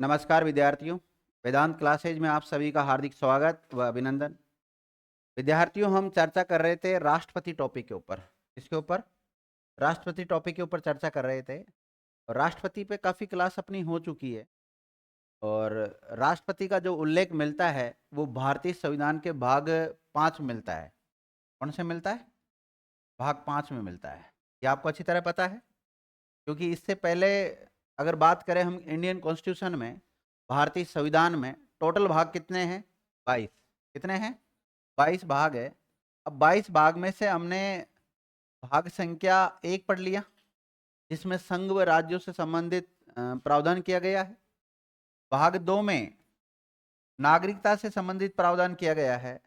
नमस्कार विद्यार्थियों, वेदांत क्लासेज में आप सभी का हार्दिक स्वागत व अभिनंदन। विद्यार्थियों, हम चर्चा कर रहे थे राष्ट्रपति टॉपिक के ऊपर। इसके ऊपर राष्ट्रपति टॉपिक के ऊपर चर्चा कर रहे थे। राष्ट्रपति पे काफ़ी क्लास अपनी हो चुकी है और राष्ट्रपति का जो उल्लेख मिलता है वो भारतीय संविधान के भाग 5 में मिलता है। कौन से मिलता है? भाग 5 में मिलता है। ये आपको अच्छी तरह पता है, क्योंकि इससे पहले अगर बात करें हम इंडियन कॉन्स्टिट्यूशन में, भारतीय संविधान में टोटल भाग कितने हैं? 22। कितने हैं? 22 भाग है। अब 22 भाग में से हमने भाग संख्या 1 पढ़ लिया, जिसमें संघ व राज्यों से संबंधित प्रावधान किया गया है। भाग 2 में नागरिकता से संबंधित प्रावधान किया गया है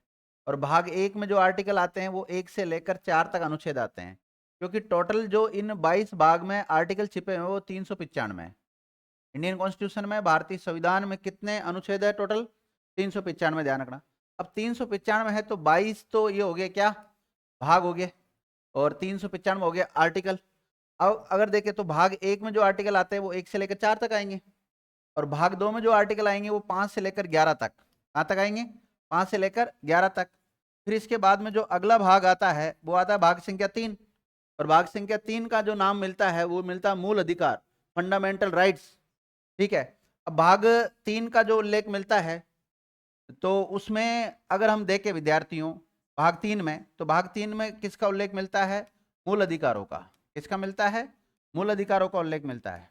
और भाग 1 में जो आर्टिकल आते हैं वो 1 से लेकर 4 तक अनुच्छेद आते हैं, क्योंकि टोटल जो इन 22 भाग में आर्टिकल छिपे हैं वो 395 है। इंडियन कॉन्स्टिट्यूशन में, भारतीय संविधान में कितने अनुच्छेद है टोटल? 395, ध्यान रखना। अब 395 है तो 22 तो ये हो गया क्या? भाग हो गए, और 395 हो गया आर्टिकल। अब अगर देखें तो भाग 1 में जो आर्टिकल आते हैं वो 1 से लेकर 4 तक आएंगे, और भाग 2 में जो आर्टिकल आएंगे वो 5 से लेकर 11 तक। कहाँ तक आएंगे? 5 से लेकर 11 तक। फिर इसके बाद में जो अगला भाग आता है वो आता है भाग संख्या 3, और भाग संख्या 3 का जो नाम मिलता है वो मिलता है मूल अधिकार, फंडामेंटल राइट्स। ठीक है। अब भाग 3 का जो उल्लेख मिलता है तो उसमें अगर हम देखें विद्यार्थियों, भाग 3 में, तो भाग 3 में किसका उल्लेख मिलता है? मूल अधिकारों का। किसका मिलता है? मूल अधिकारों का उल्लेख मिलता है।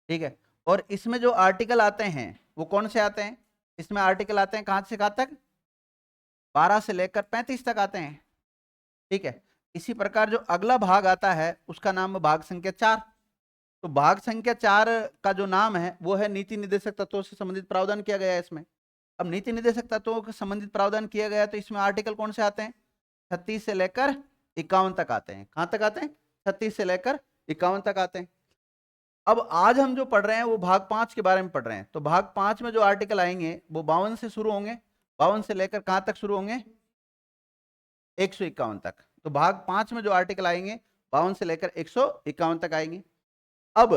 ठीक है। और इसमें जो आर्टिकल आते हैं वो कौन से आते हैं? इसमें आर्टिकल आते हैं कहां से कहां तक? 12 से लेकर 35 तक आते हैं। ठीक है। इसी प्रकार जो अगला भाग आता है उसका नाम है भाग संख्या 4। तो भाग संख्या 4 का जो नाम है वो है नीति निर्देशक तत्वों से संबंधित प्रावधान किया गया है इसमें। अब नीति निर्देशक तत्वों से संबंधित प्रावधान किया गया तो इसमें आर्टिकल कौन से आते हैं? 36 से लेकर 51 तक आते हैं। कहां तक आते हैं? 36 से लेकर 51 तक आते हैं। अब आज हम जो पढ़ रहे हैं वो भाग 5 के बारे में पढ़ रहे हैं। तो भाग 5 में जो आर्टिकल आएंगे वो 52 से शुरू होंगे। 52 से लेकर कहां तक शुरू होंगे? 151 तक। तो भाग 5 में जो आर्टिकल आएंगे 52 से लेकर 151 तक आएंगे। अब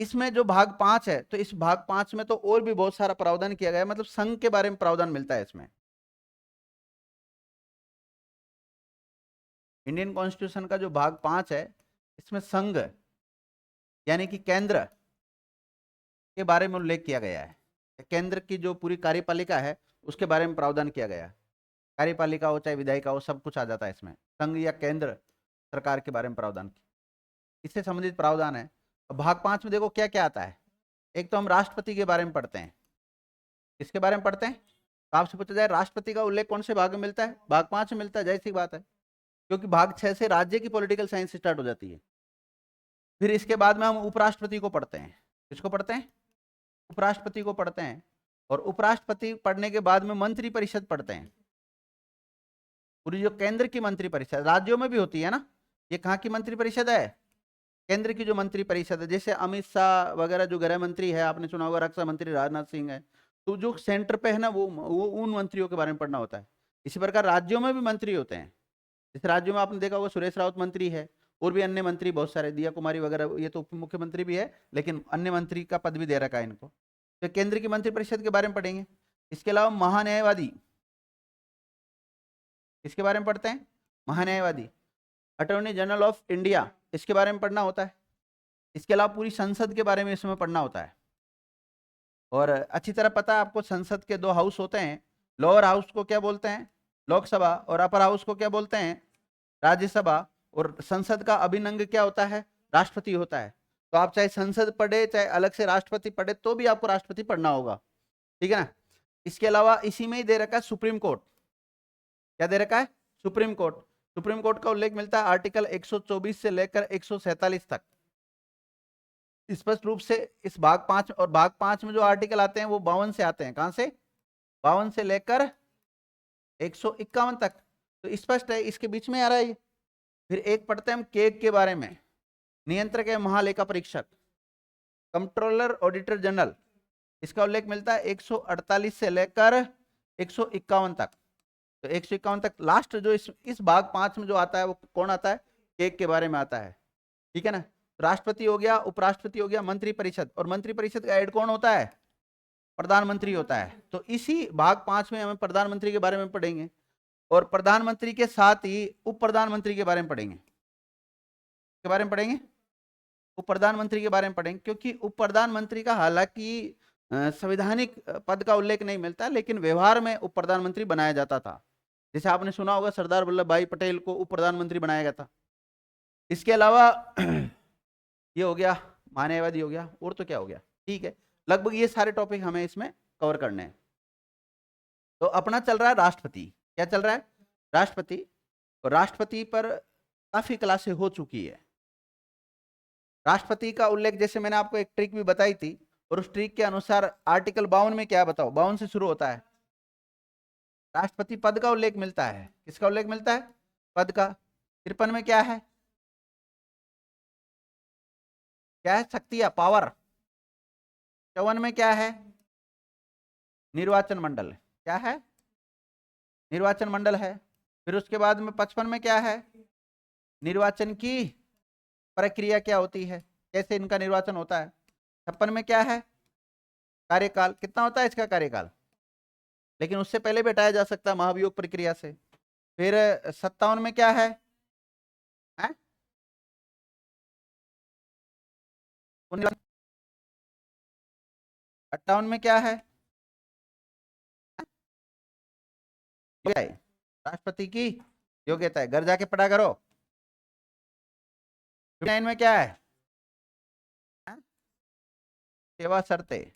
इसमें जो भाग 5 है तो इस भाग 5 में तो और भी बहुत सारा प्रावधान किया गया है, मतलब संघ के बारे में प्रावधान मिलता है इसमें। इंडियन कॉन्स्टिट्यूशन का जो भाग 5 है इसमें संघ यानी कि केंद्र के बारे में उल्लेख किया गया है। केंद्र की जो पूरी कार्यपालिका है उसके बारे में प्रावधान किया गया है। कार्यपालिका हो चाहे विधायिका हो, सब कुछ आ जाता है इसमें। संघ या केंद्र सरकार के बारे में प्रावधान, इससे संबंधित प्रावधान है। अब भाग 5 में देखो क्या क्या आता है। एक तो हम राष्ट्रपति के बारे में पढ़ते हैं। किसके बारे में पढ़ते हैं? तो आपसे पूछा जाए राष्ट्रपति का उल्लेख कौन से भाग में मिलता है? भाग 5 में मिलता है, जैसी बात है, क्योंकि भाग 6 से राज्य की पॉलिटिकल साइंस स्टार्ट हो जाती है। फिर इसके बाद में हम उपराष्ट्रपति को पढ़ते हैं। किसको पढ़ते हैं? उपराष्ट्रपति को पढ़ते हैं। और उपराष्ट्रपति पढ़ने के बाद में मंत्री परिषद पढ़ते हैं। पूरी जो केंद्र की मंत्री परिषद राज्यों में भी होती है ना, ये कहाँ की मंत्री परिषद है? केंद्र की जो मंत्री परिषद है। जैसे अमित शाह वगैरह जो गृह मंत्री है, आपने सुना होगा, रक्षा मंत्री राजनाथ सिंह है, तो जो सेंटर पे है ना वो उन मंत्रियों के बारे में पढ़ना होता है। इसी प्रकार राज्यों में भी मंत्री होते हैं। इस राज्यों में आपने देखा होगा सुरेश रावत मंत्री है, और भी अन्य मंत्री बहुत सारे, दिया कुमारी वगैरह, ये तो उप मुख्यमंत्री भी है, लेकिन अन्य मंत्री का पद भी दे रखा है इनको। तो केंद्र की मंत्रिपरिषद के बारे में पढ़ेंगे। इसके अलावा महान्यायवादी, इसके बारे में पढ़ते हैं। महान्यायवादी, अटॉर्नी जनरल ऑफ इंडिया, इसके बारे में पढ़ना होता है। इसके अलावा पूरी संसद के बारे में इसमें पढ़ना होता है। और अच्छी तरह पता है आपको, संसद के 2 हाउस होते हैं। लोअर हाउस को क्या बोलते हैं? लोकसभा। और अपर हाउस को क्या बोलते हैं? राज्यसभा। और संसद का अभिन्न क्या होता है? राष्ट्रपति होता है। तो आप चाहे संसद पढ़े चाहे अलग से राष्ट्रपति पढ़े तो भी आपको राष्ट्रपति पढ़ना होगा। ठीक है ना। इसके अलावा इसी में ही दे रखा है सुप्रीम कोर्ट। क्या दे रखा है? Supreme court. सुप्रीम कोर्ट का उल्लेख मिलता है आर्टिकल 124 से लेकर 147 तक। स्पष्ट रूप से इस भाग 5 और भाग 5 में जो आर्टिकल आते हैं वो 52 से आते हैं। कहां से? 52 से लेकर 151 तक। तो स्पष्ट है, इसके बीच में आ रहा है ये। फिर एक पढ़ते हैं हम केग के बारे में, नियंत्रक है महालेखा परीक्षक, कंट्रोलर ऑडिटर जनरल। इसका उल्लेख मिलता है 148 से लेकर 151 तक। तो 151 तक लास्ट जो इस भाग 5 में जो आता है वो कौन आता है? केग के बारे में आता है। ठीक है ना। राष्ट्रपति हो गया, उपराष्ट्रपति हो गया, मंत्रिपरिषद, और मंत्रिपरिषद का हेड कौन होता है? प्रधानमंत्री होता है। तो इसी भाग 5 में हम प्रधानमंत्री के बारे में पढ़ेंगे, और प्रधानमंत्री के साथ ही उप प्रधानमंत्री के बारे में पढ़ेंगे। के बारे में पढ़ेंगे, उप प्रधानमंत्री के बारे में पढ़ेंगे, क्योंकि उप प्रधानमंत्री का हालांकि संवैधानिक पद का उल्लेख नहीं मिलता, लेकिन व्यवहार में उप प्रधानमंत्री बनाया जाता था। जैसे आपने सुना होगा सरदार वल्लभ भाई पटेल को उप प्रधानमंत्री बनाया गया था। इसके अलावा ये हो गया, मानववादी हो गया, और तो क्या हो गया, ठीक है। लगभग ये सारे टॉपिक हमें इसमें कवर करने हैं। तो अपना चल रहा है राष्ट्रपति। क्या चल रहा है? राष्ट्रपति। और राष्ट्रपति पर काफी क्लासें हो चुकी है। राष्ट्रपति का उल्लेख जैसे मैंने आपको एक ट्रिक भी बताई थी, और उस ट्रिक के अनुसार आर्टिकल 52 में क्या बताओ, 52 से शुरू होता है, राष्ट्रपति पद का उल्लेख मिलता है। किसका उल्लेख मिलता है? पद का। 53 में क्या है? क्या है? शक्ति या पावर। 54 में क्या है? निर्वाचन मंडल। क्या है? निर्वाचन मंडल है। फिर उसके बाद में 55 में क्या है? निर्वाचन की प्रक्रिया क्या होती है, कैसे इनका निर्वाचन होता है। 56 में क्या है? कार्यकाल। कितना होता है इसका कार्यकाल? लेकिन उससे पहले भी हटाया जा सकता है महाभियोग प्रक्रिया से। फिर 57 में क्या है? 58 में क्या है? राष्ट्रपति की योग्यता है। घर जाके पढ़ा करो। 59 में क्या है? सेवा शर्तें।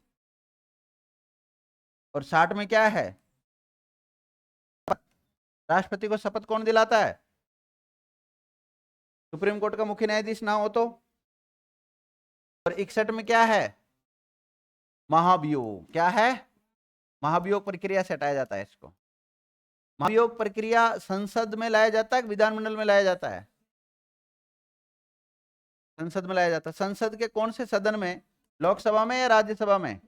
और 60 में क्या है? राष्ट्रपति को शपथ कौन दिलाता है? सुप्रीम कोर्ट का मुख्य न्यायाधीश ना हो तो। और 61 में क्या है? महाभियोग। क्या है? महाभियोग प्रक्रिया से हटाया जाता है इसको। महाभियोग प्रक्रिया संसद में लाया जाता है, विधानमंडल में लाया जाता है? संसद में लाया जाता है। संसद के कौन से सदन में? लोकसभा में या राज्यसभा में?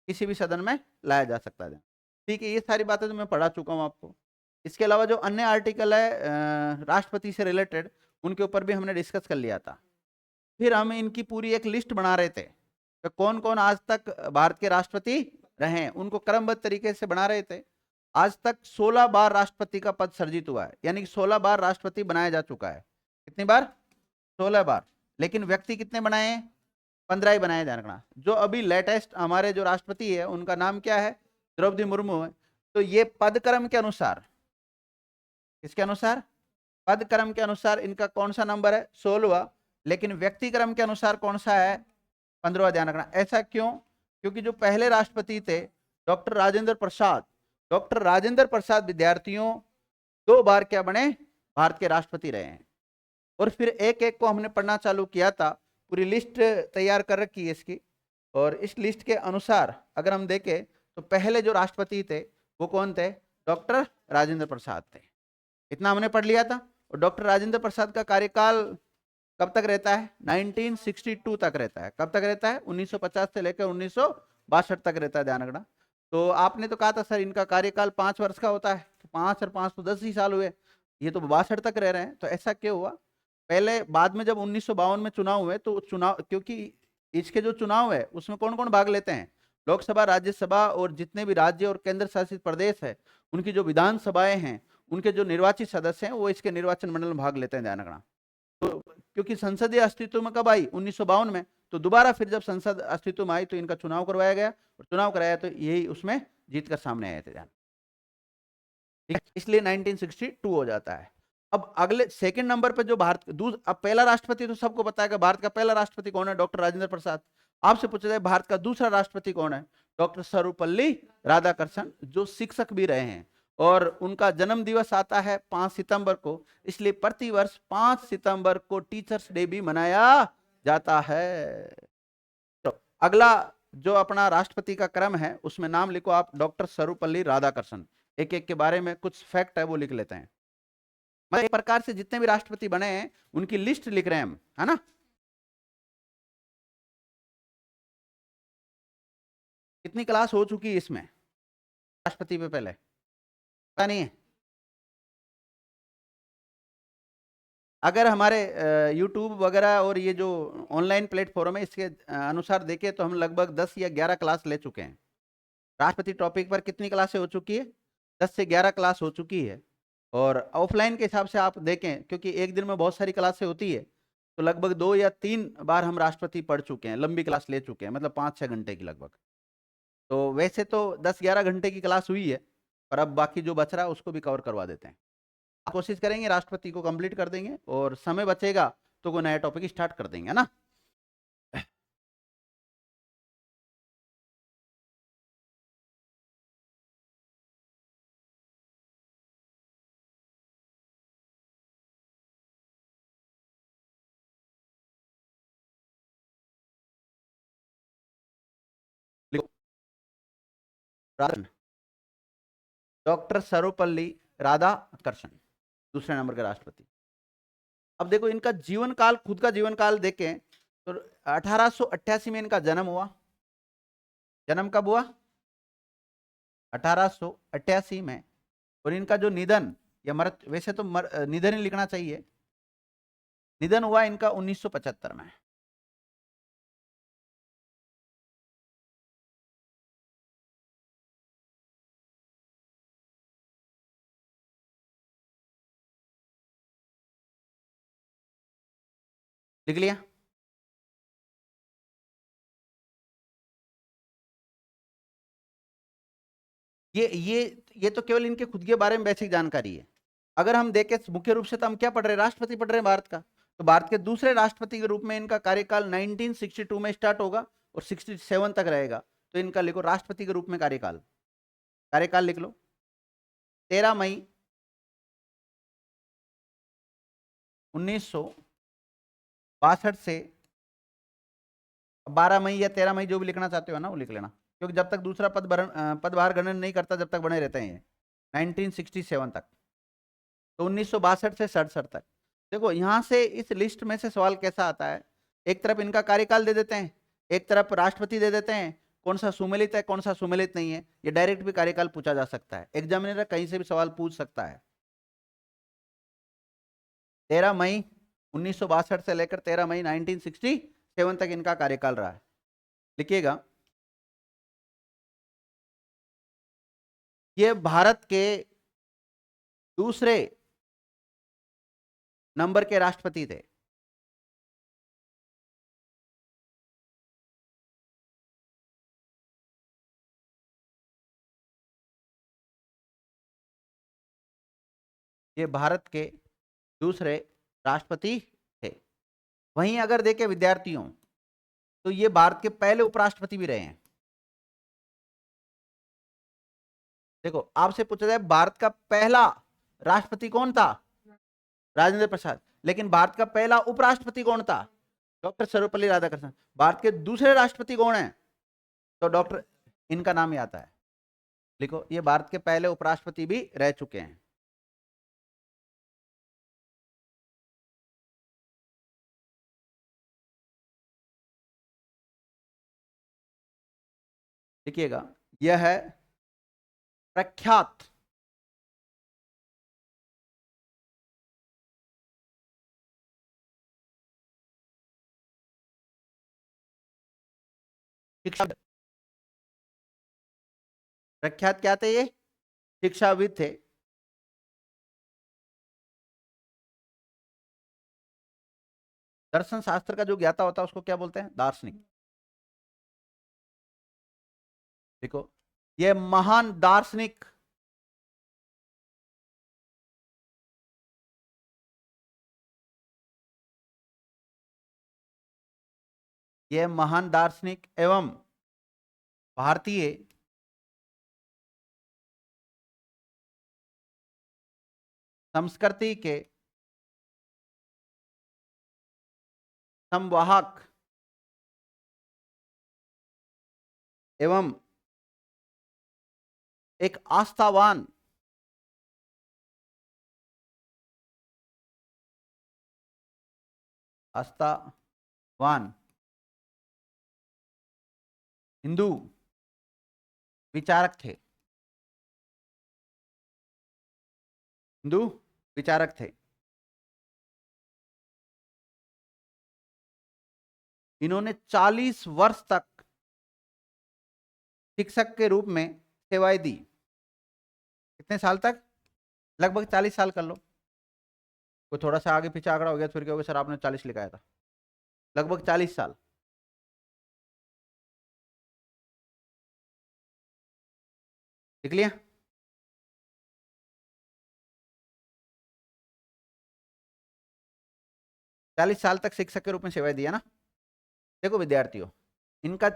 किसी भी सदन में लाया जा सकता है। ठीक है, ये सारी बातें तो मैं पढ़ा चुका हूं आपको। इसके अलावा जो अन्य आर्टिकल है राष्ट्रपति से रिलेटेड, उनके ऊपर भी हमने डिस्कस कर लिया था। फिर हम इनकी पूरी एक लिस्ट बना रहे थे, तो कौन कौन आज तक भारत के राष्ट्रपति रहे हैं उनको क्रमबद्ध तरीके से बना रहे थे। आज तक 16 बार राष्ट्रपति का पद सर्जित हुआ है, यानी कि 16 बार राष्ट्रपति बनाया जा चुका है। कितनी बार? 16 बार। लेकिन व्यक्ति कितने बनाए हैं? 15 ही बनाए। ध्यान रखना, जो अभी लेटेस्ट हमारे जो राष्ट्रपति है उनका नाम क्या है? द्रौपदी मुर्मू है। तो ये पद क्रम के अनुसार, किसके अनुसार? पद क्रम के अनुसार इनका कौन सा नंबर है? 16वां। लेकिन व्यक्ति क्रम के अनुसार कौन सा है? 15वां। ध्यान रखना। ऐसा क्यों? क्योंकि जो पहले राष्ट्रपति थे डॉक्टर राजेंद्र प्रसाद, डॉक्टर राजेंद्र प्रसाद विद्यार्थियों 2 बार क्या बने? भारत के राष्ट्रपति रहे हैं। और फिर एक एक को हमने पढ़ना चालू किया था। पूरी लिस्ट तैयार कर रखी है इसकी, और इस लिस्ट के अनुसार अगर हम देखें तो पहले जो राष्ट्रपति थे वो कौन थे? डॉक्टर राजेंद्र प्रसाद थे। इतना हमने पढ़ लिया था। और डॉक्टर राजेंद्र प्रसाद का कार्यकाल कब तक रहता है? 1962 तक रहता है। कब तक रहता है? 1950 से लेकर 1962 तक रहता है। ध्यान रखना। तो आपने तो कहा था सर इनका कार्यकाल 5 वर्ष का होता है, 5 और 5 तो 10 ही साल हुए, ये तो 62 तक रह रहे हैं। तो ऐसा क्यों हुआ? पहले बाद में जब 1952 में चुनाव हुए, तो चुनाव, क्योंकि इसके जो चुनाव है उसमें कौन कौन भाग लेते हैं? लोकसभा, राज्यसभा, और जितने भी राज्य और केंद्र शासित प्रदेश है उनकी जो विधानसभाएं हैं, उनके जो निर्वाचित सदस्य हैं वो इसके निर्वाचन मंडल में भाग लेते हैं। ध्यान रखना। तो क्योंकि संसदीय अस्तित्व में कब आई? 1952 में। तो दोबारा फिर जब संसद अस्तित्व में आई तो इनका चुनाव करवाया गया, और चुनाव कराया तो यही उसमें जीत कर सामने आए थे। ध्यान, इसलिए 1962 हो जाता है। अब अगले सेकंड नंबर पे जो भारत, अब पहला राष्ट्रपति तो सबको पता है कि भारत का पहला राष्ट्रपति कौन है? डॉक्टर राजेंद्र प्रसाद। आपसे पूछा जाए भारत का दूसरा राष्ट्रपति कौन है? डॉक्टर सर्वपल्ली राधाकृष्णन, जो शिक्षक भी रहे हैं। और उनका जन्म दिवस आता है 5 सितंबर को, इसलिए प्रतिवर्ष 5 सितंबर को टीचर्स डे भी मनाया जाता है। तो अगला जो अपना राष्ट्रपति का क्रम है उसमें नाम लिखो आप, डॉक्टर सर्वपल्ली राधाकृष्णन। एक एक के बारे में कुछ फैक्ट है वो लिख लेते हैं। मतलब एक प्रकार से जितने भी राष्ट्रपति बने हैं उनकी लिस्ट लिख रहे हैं हम, है ना। कितनी क्लास हो चुकी है इसमें राष्ट्रपति पे? पहले पता नहीं है। अगर हमारे यूट्यूब वगैरह और ये जो ऑनलाइन प्लेटफॉर्म है इसके अनुसार देखें तो हम लगभग 10 या 11 क्लास ले चुके हैं। राष्ट्रपति टॉपिक पर कितनी क्लासें हो चुकी है? 10 से 11 क्लास हो चुकी है। और ऑफलाइन के हिसाब से आप देखें, क्योंकि एक दिन में बहुत सारी क्लासें होती है, तो लगभग 2 या 3 बार हम राष्ट्रपति पढ़ चुके हैं, लंबी क्लास ले चुके हैं, मतलब 5-6 घंटे की लगभग। तो वैसे तो 10-11 घंटे की क्लास हुई है, पर अब बाकी जो बच रहा है उसको भी कवर करवा देते हैं। कोशिश करेंगे राष्ट्रपति को कंप्लीट कर देंगे, और समय बचेगा तो कोई नया टॉपिक स्टार्ट कर देंगे, है ना। डॉक्टर सर्वपल्ली राधाकृष्णन, दूसरे नंबर के राष्ट्रपति। अब देखो इनका जीवन काल, खुद का जीवन काल देखें तो 1888 में इनका जन्म हुआ। जन्म कब हुआ? 1888 में। और इनका जो निधन या मृत्यु, वैसे तो निधन ही लिखना चाहिए, निधन हुआ इनका 1975 में। लिख लिया? ये तो केवल इनके खुद के बारे में बेसिक जानकारी है। अगर हम देखें मुख्य रूप से तो हम क्या पढ़ रहे हैं? राष्ट्रपति पढ़ रहे हैं भारत का। तो भारत के दूसरे राष्ट्रपति के रूप में इनका कार्यकाल 1962 में स्टार्ट होगा और 67 तक रहेगा। तो इनका लिखो राष्ट्रपति के रूप में कार्यकाल, कार्यकाल लिख लो 13 मई 1962 से 12 मई या 13 मई, जो भी लिखना चाहते हो ना वो लिख लेना, क्योंकि जब तक दूसरा पदभार ग्रहण नहीं करता जब तक बने रहते हैं 1967 तक। तो 1962 से 67 तक। देखो यहां से इस लिस्ट में से सवाल कैसा आता है, एक तरफ इनका कार्यकाल दे देते हैं, एक तरफ राष्ट्रपति दे देते हैं, कौन सा सुमेलित है कौन सा सुमेलित नहीं है। ये डायरेक्ट भी कार्यकाल पूछा जा सकता है, एग्जामिनर कहीं से भी सवाल पूछ सकता है। 13 मई 1962 से लेकर 13 मई 1967 तक इनका कार्यकाल रहा है। लिखिएगा, ये भारत के दूसरे नंबर के राष्ट्रपति थे। ये भारत के दूसरे राष्ट्रपति थे। वहीं अगर देखें विद्यार्थियों, तो ये भारत के पहले उपराष्ट्रपति भी रहे हैं। देखो आपसे पूछा जाए भारत का पहला राष्ट्रपति कौन था? राजेंद्र प्रसाद। लेकिन भारत का पहला उपराष्ट्रपति कौन था? डॉक्टर सर्वपल्ली राधाकृष्णन। भारत के दूसरे राष्ट्रपति कौन है? तो डॉक्टर, इनका नाम ही आता है। लिखो, ये भारत के पहले उपराष्ट्रपति भी रह चुके हैं। लिखिएगा, यह है प्रख्यात शिक्षा, प्रख्यात क्या थे ये? शिक्षाविद थे। दर्शन शास्त्र का जो ज्ञाता होता है उसको क्या बोलते हैं? दार्शनिक। देखो, ये महान दार्शनिक, ये महान दार्शनिक एवं भारतीय संस्कृति के संवाहक एवं एक आस्थावान आस्थावान हिंदू विचारक थे। हिंदू विचारक थे। इन्होंने 40 वर्ष तक शिक्षक के रूप में सेवाएं दी। कितने साल तक? लगभग 40 साल कर लो। कोई थोड़ा सा आगे पीछे आंकड़ा हो गया, फिर क्या होगा सर आपने 40 लिखाया था। लगभग 40 साल। लिख लिया? चालीस साल तक शिक्षक के रूप में सेवाएं दिया ना। देखो विद्यार्थियों, इनका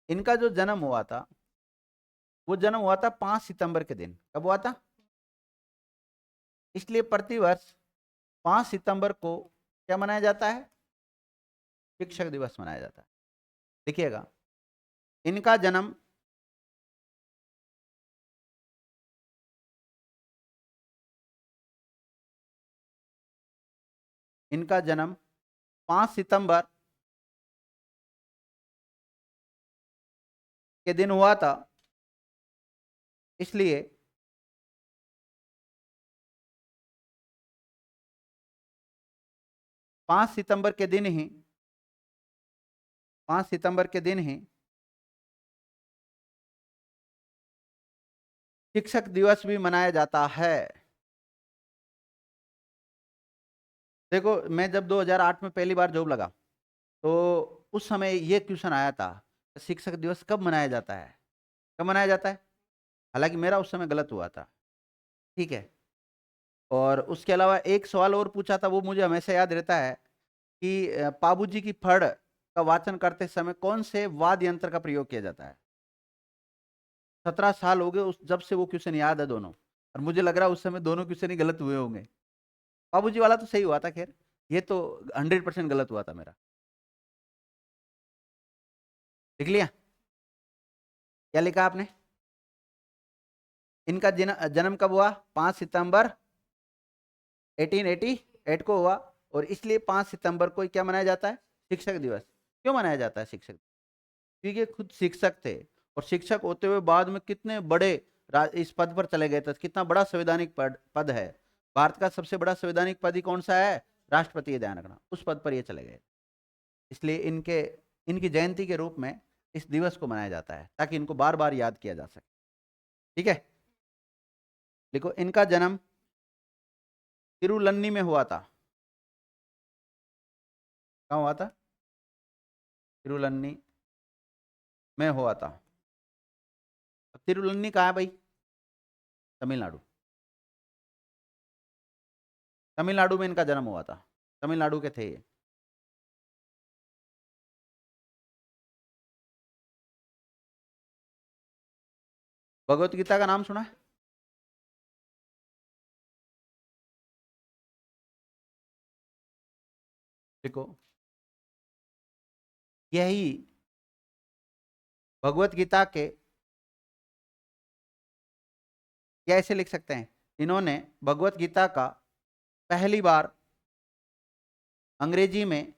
इनका जो जन्म हुआ था, वो जन्म हुआ था 5 सितंबर के दिन। कब हुआ था? इसलिए प्रतिवर्ष 5 सितंबर को क्या मनाया जाता है? शिक्षक दिवस मनाया जाता है। देखिएगा, इनका जन्म इनका जन्म 5 सितंबर के दिन हुआ था, इसलिए 5 सितंबर के दिन ही 5 सितंबर के दिन ही शिक्षक दिवस भी मनाया जाता है। देखो, मैं जब 2008 में पहली बार जॉब लगा तो उस समय ये क्वेश्चन आया था, शिक्षक दिवस कब मनाया जाता है, कब मनाया जाता है। हालांकि मेरा उस समय गलत हुआ था, ठीक है। और उसके अलावा एक सवाल और पूछा था, वो मुझे हमेशा याद रहता है कि पाबूजी की फड़ का वाचन करते समय कौन से वाद्य यंत्र का प्रयोग किया जाता है। 17 साल हो गए उस जब से वो क्वेश्चन याद है दोनों, और मुझे लग रहा है उस समय दोनों क्वेश्चन ही गलत हुए होंगे। बाबूजी वाला तो सही हुआ था, खैर ये तो 100% गलत हुआ था मेरा। लिख लिया? क्या लिखा आपने? इनका जन्म कब हुआ? 5 सितंबर 1888 को हुआ, और इसलिए 5 सितंबर को क्या मनाया जाता है? शिक्षक दिवस। क्यों मनाया जाता है शिक्षक? क्योंकि ये खुद शिक्षक थे, और शिक्षक होते हुए बाद में कितने बड़े इस पद पर चले गए थे। कितना बड़ा संवैधानिक पद है। भारत का सबसे बड़ा संवैधानिक पद ही कौन सा है? राष्ट्रपति। ध्यान रखना, उस पद पर ये चले गए। इसलिए इनकी जयंती के रूप में इस दिवस को मनाया जाता है, ताकि इनको बार बार याद किया जा सके। ठीक है, देखो इनका जन्म तिरुलन्नी में हुआ था। कहाँ हुआ था? तिरुलन्नी में हुआ था। अब तिरुलन्नी कहाँ है भाई? तमिलनाडु। तमिलनाडु में इनका जन्म हुआ था, तमिलनाडु के थे ये। भगवत गीता का नाम सुना है? देखो, यही भगवत गीता के, या ऐसे लिख सकते हैं, इन्होंने भगवत गीता का पहली बार अंग्रेजी में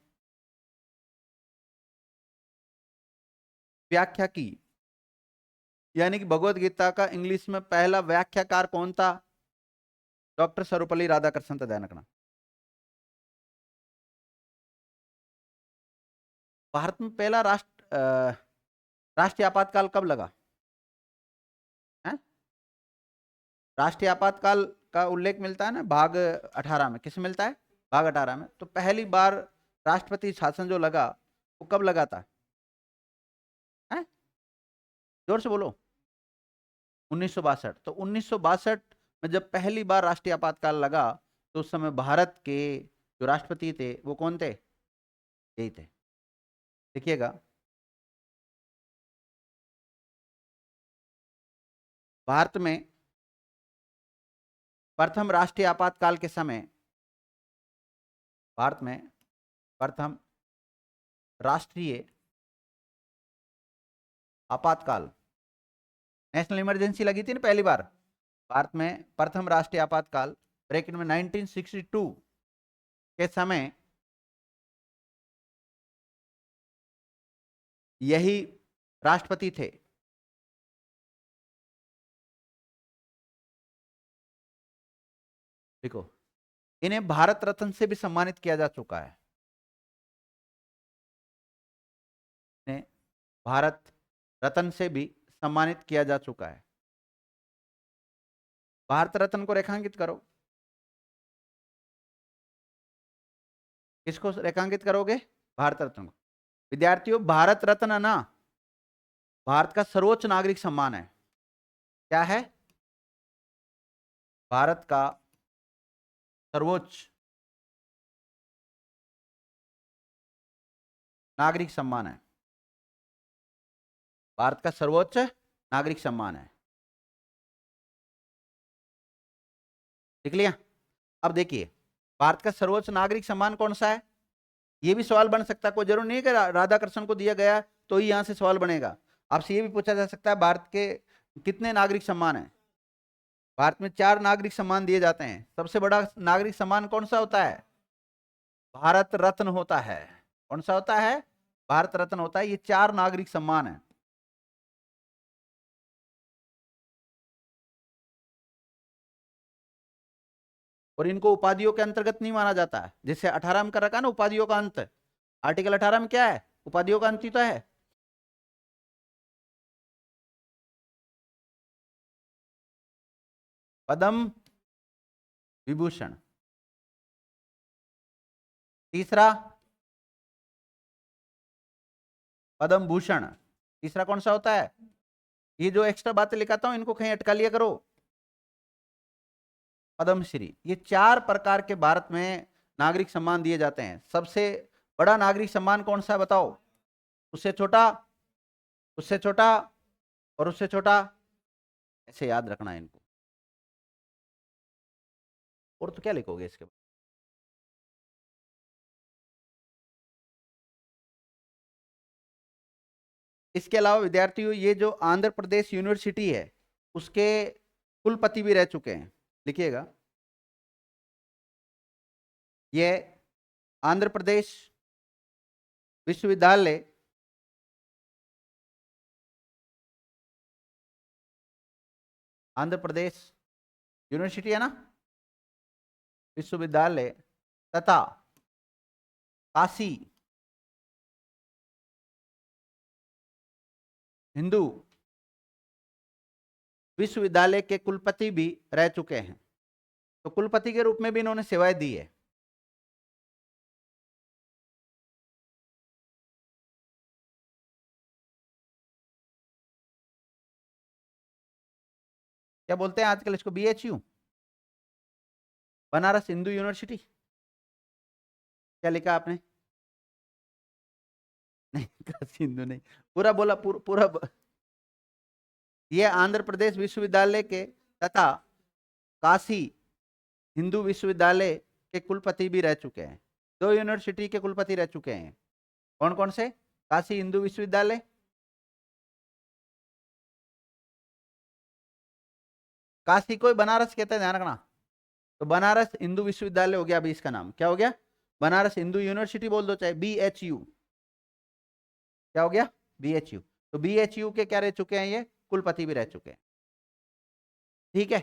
व्याख्या की। यानी कि भगवत गीता का इंग्लिश में पहला व्याख्याकार कौन था? डॉक्टर सर्वपल्ली राधाकृष्णन था। ध्यान रखना। भारत में पहला राष्ट्रीय आपातकाल कब लगा है? राष्ट्रीय आपातकाल का उल्लेख मिलता है ना भाग 18 में। किस मिलता है? भाग 18 में। तो पहली बार राष्ट्रपति शासन जो लगा वो कब लगा था? है? जोर से बोलो। 1962। तो 1962 में जब पहली बार राष्ट्रीय आपातकाल लगा, तो उस समय भारत के जो राष्ट्रपति थे वो कौन थे? यही थे। देखिएगा, भारत में प्रथम राष्ट्रीय आपातकाल के समय, भारत में प्रथम राष्ट्रीय आपातकाल, नेशनल इमरजेंसी लगी थी ना पहली बार भारत में। प्रथम राष्ट्रीय आपातकाल ब्रैकेट में 1962 के समय यही राष्ट्रपति थे। देखो, इन्हें भारत रत्न से भी सम्मानित किया जा चुका है। इन्हें भारत रत्न से भी सम्मानित किया जा चुका है। भारत रत्न को रेखांकित करो। किसको रेखांकित करोगे? भारत रत्न को। विद्यार्थियों, भारत रत्न ना भारत का सर्वोच्च नागरिक सम्मान है। क्या है? भारत का सर्वोच्च नागरिक सम्मान है। भारत का सर्वोच्च नागरिक सम्मान है। देख लिया? अब देखिए, भारत का सर्वोच्च नागरिक सम्मान कौन सा है? ये भी सवाल बन सकता है, कोई जरूर नहीं है कि राधा कृष्ण को दिया गया तो ही यहां से सवाल बनेगा। आपसे ये भी पूछा जा सकता है भारत के कितने नागरिक सम्मान है? भारत में 4 नागरिक सम्मान दिए जाते हैं। सबसे बड़ा नागरिक सम्मान कौन सा होता है? भारत रत्न होता है। कौन सा होता है? भारत रत्न होता है। ये 4 नागरिक सम्मान है। और इनको उपाधियों के अंतर्गत नहीं माना जाता है। जैसे 18 में कर रखा है ना उपाधियों का अंत। आर्टिकल 18 में क्या है? उपाधियों का अंत ही तो है। पद्म विभूषण। तीसरा पद्म भूषण। तीसरा कौन सा होता है? ये जो एक्स्ट्रा बातें लिखाता हूं इनको कहीं अटका लिया करो। पद्मश्री। ये 4 प्रकार के भारत में नागरिक सम्मान दिए जाते हैं। सबसे बड़ा नागरिक सम्मान कौन सा है बताओ? उससे छोटा, उससे छोटा और उससे छोटा। ऐसे याद रखना है इनको। और तो क्या लिखोगे इसके बाद? इसके अलावा विद्यार्थियों, ये जो आंध्र प्रदेश यूनिवर्सिटी है उसके कुलपति भी रह चुके हैं। लिखिएगा, ये आंध्र प्रदेश विश्वविद्यालय आंध्र प्रदेश यूनिवर्सिटी है ना, विश्वविद्यालय तथा काशी हिंदू विश्वविद्यालय के कुलपति भी रह चुके हैं। तो कुलपति के रूप में भी इन्होंने सेवाएं दी है। क्या बोलते हैं आजकल इसको? BHU, Banaras Hindu university. क्या लिखा आपने? नहीं, काशी हिंदू नहीं। पूरा बोला, पूरा ये आंध्र प्रदेश विश्वविद्यालय के तथा काशी हिंदू विश्वविद्यालय के कुलपति भी रह चुके हैं। 2 यूनिवर्सिटी के कुलपति रह चुके हैं। कौन कौन से? काशी हिंदू विश्वविद्यालय, काशी को बनारस कहते हैं, ध्यान रखना। तो बनारस हिंदू विश्वविद्यालय हो गया। अभी इसका नाम क्या हो गया? बनारस हिंदू यूनिवर्सिटी बोल दो, चाहे BHU। क्या हो गया? BHU। तो BHU के क्या रह चुके हैं? ये कुलपति भी रह चुके हैं। ठीक है।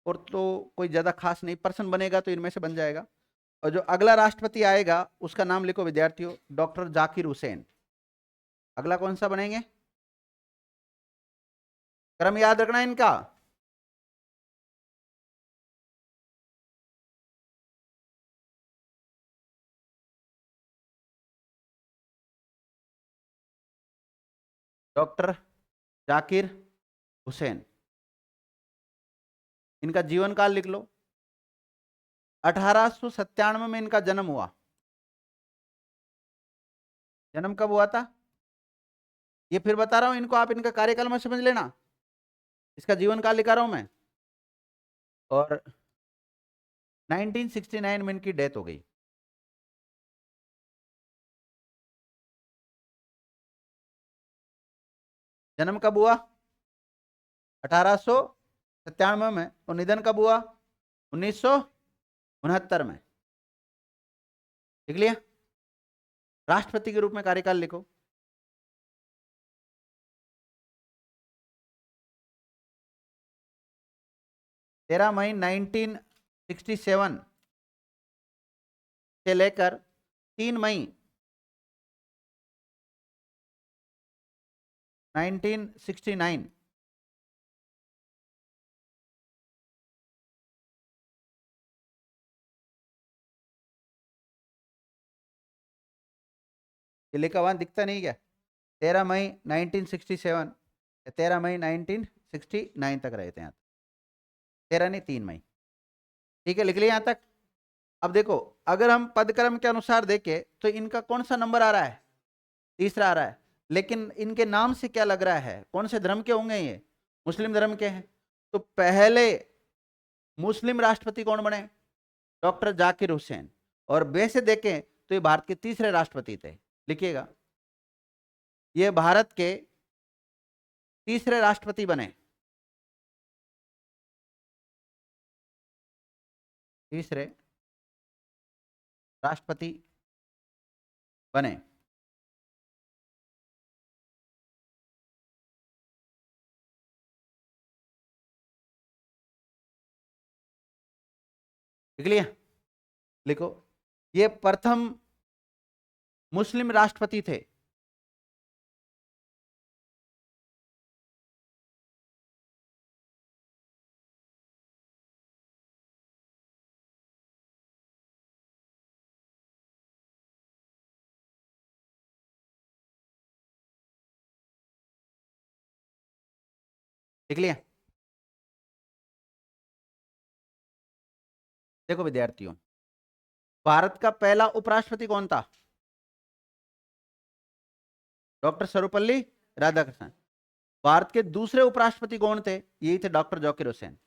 और तो कोई ज्यादा खास नहीं, पर्सन बनेगा तो इनमें से बन जाएगा। और जो अगला राष्ट्रपति आएगा उसका नाम लिखो विद्यार्थियों, डॉक्टर जाकिर हुसैन। अगला कौन सा बनेंगे? क्रम याद रखना इनका। डॉक्टर जाकिर हुसैन। इनका जीवन काल लिख लो। 1897 में इनका जन्म हुआ। जन्म कब हुआ था? ये फिर बता रहा हूं इनको, आप इनका कार्यकाल में समझ लेना। इसका जीवन काल लिखा रहा हूं मैं। और 1969 में इनकी डेथ हो गई। जन्म कब हुआ? 1897 में। और निधन कब हुआ? 1969 में। लिख लिया? राष्ट्रपति के रूप में कार्यकाल लिखो। 13 मई 1967 से लेकर 3 मई 1969 ये लिखा हुआ दिखता नहीं क्या? 13 मई 1967, 13 मई 1969 तक रहे थे यहाँ, 13 नहीं 3 मई। ठीक है, लिख लिया यहाँ तक। अब देखो, अगर हम पदक्रम के अनुसार देखें तो इनका कौन सा नंबर आ रहा है? तीसरा आ रहा है। लेकिन इनके नाम से क्या लग रहा है, कौन से धर्म के होंगे ये? मुस्लिम धर्म के हैं। तो पहले मुस्लिम राष्ट्रपति कौन बने? डॉक्टर जाकिर हुसैन। और वैसे देखें तो ये भारत के तीसरे राष्ट्रपति थे। लिखिएगा, ये भारत के तीसरे राष्ट्रपति बने, तीसरे राष्ट्रपति बने। लिख लिया? लिखो, ये प्रथम मुस्लिम राष्ट्रपति थे। लिख लिया? देखो विद्यार्थियों, भारत का पहला उपराष्ट्रपति कौन था? डॉक्टर सर्वपल्ली राधाकृष्णन। भारत के दूसरे उपराष्ट्रपति कौन थे? यही थे डॉक्टर जाकिर हुसैन।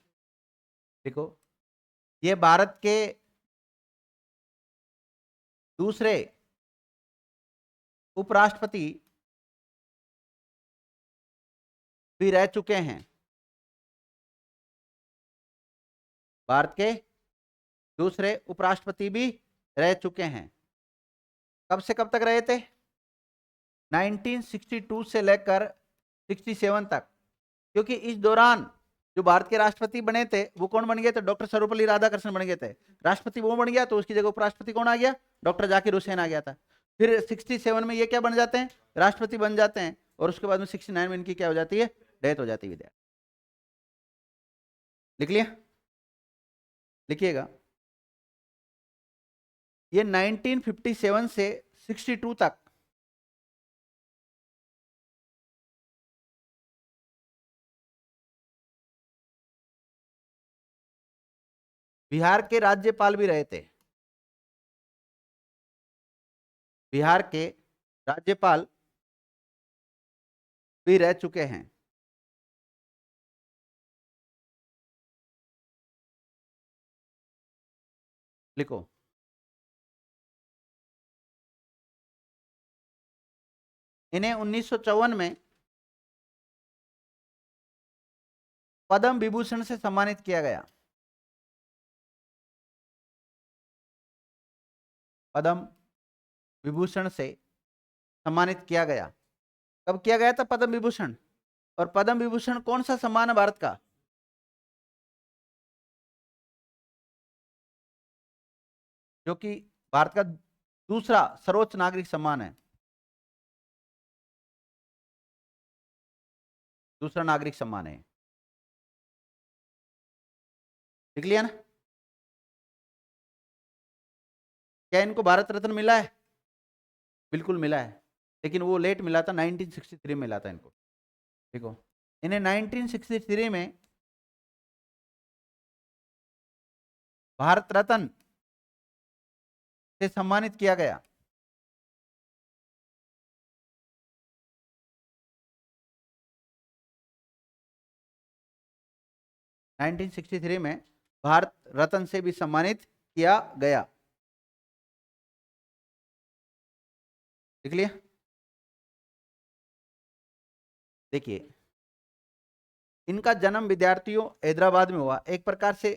देखो, ये भारत के दूसरे उपराष्ट्रपति भी रह चुके हैं। भारत के दूसरे उपराष्ट्रपति भी रह चुके हैं। कब से कब तक रहे थे? 1962 से लेकर 67 तक। क्योंकि इस दौरान जो भारत के राष्ट्रपति बने थे वो कौन बन गए थे? डॉक्टर सर्वपल्ली राधाकृष्णन बन गए थे। राष्ट्रपति वो बन गया तो उसकी जगह उपराष्ट्रपति कौन आ गया? डॉक्टर जाकिर हुसैन आ गया था। फिर 67 में ये क्या बन जाते हैं? राष्ट्रपति बन जाते हैं। और उसके बाद में 69 में इनकी क्या हो जाती है? डेथ हो जाती है। विद्यार्थी, लिख लिया? लिखिएगा, ये 1957 से 62 तक बिहार के राज्यपाल भी रहे थे। बिहार के राज्यपाल भी रह चुके हैं। लिखो, इन्हें 1954 में पद्म विभूषण से सम्मानित किया गया। पद्म विभूषण से सम्मानित किया गया। कब किया गया था पद्म विभूषण? और पद्म विभूषण कौन सा सम्मान है भारत का? जो कि भारत का दूसरा सर्वोच्च नागरिक सम्मान है। दूसरा नागरिक सम्मान है। लिख लिया ना? क्या इनको भारत रत्न मिला है? बिल्कुल मिला है, लेकिन वो लेट मिला था, 1963 में मिला था इनको। देखो, इन्हें 1963 में भारत रत्न से सम्मानित किया गया। नाइनटीन 1963 में भारत रत्न से भी सम्मानित किया गया। देख लिया? देखिए, इनका जन्म विद्यार्थियों हैदराबाद में हुआ। एक प्रकार से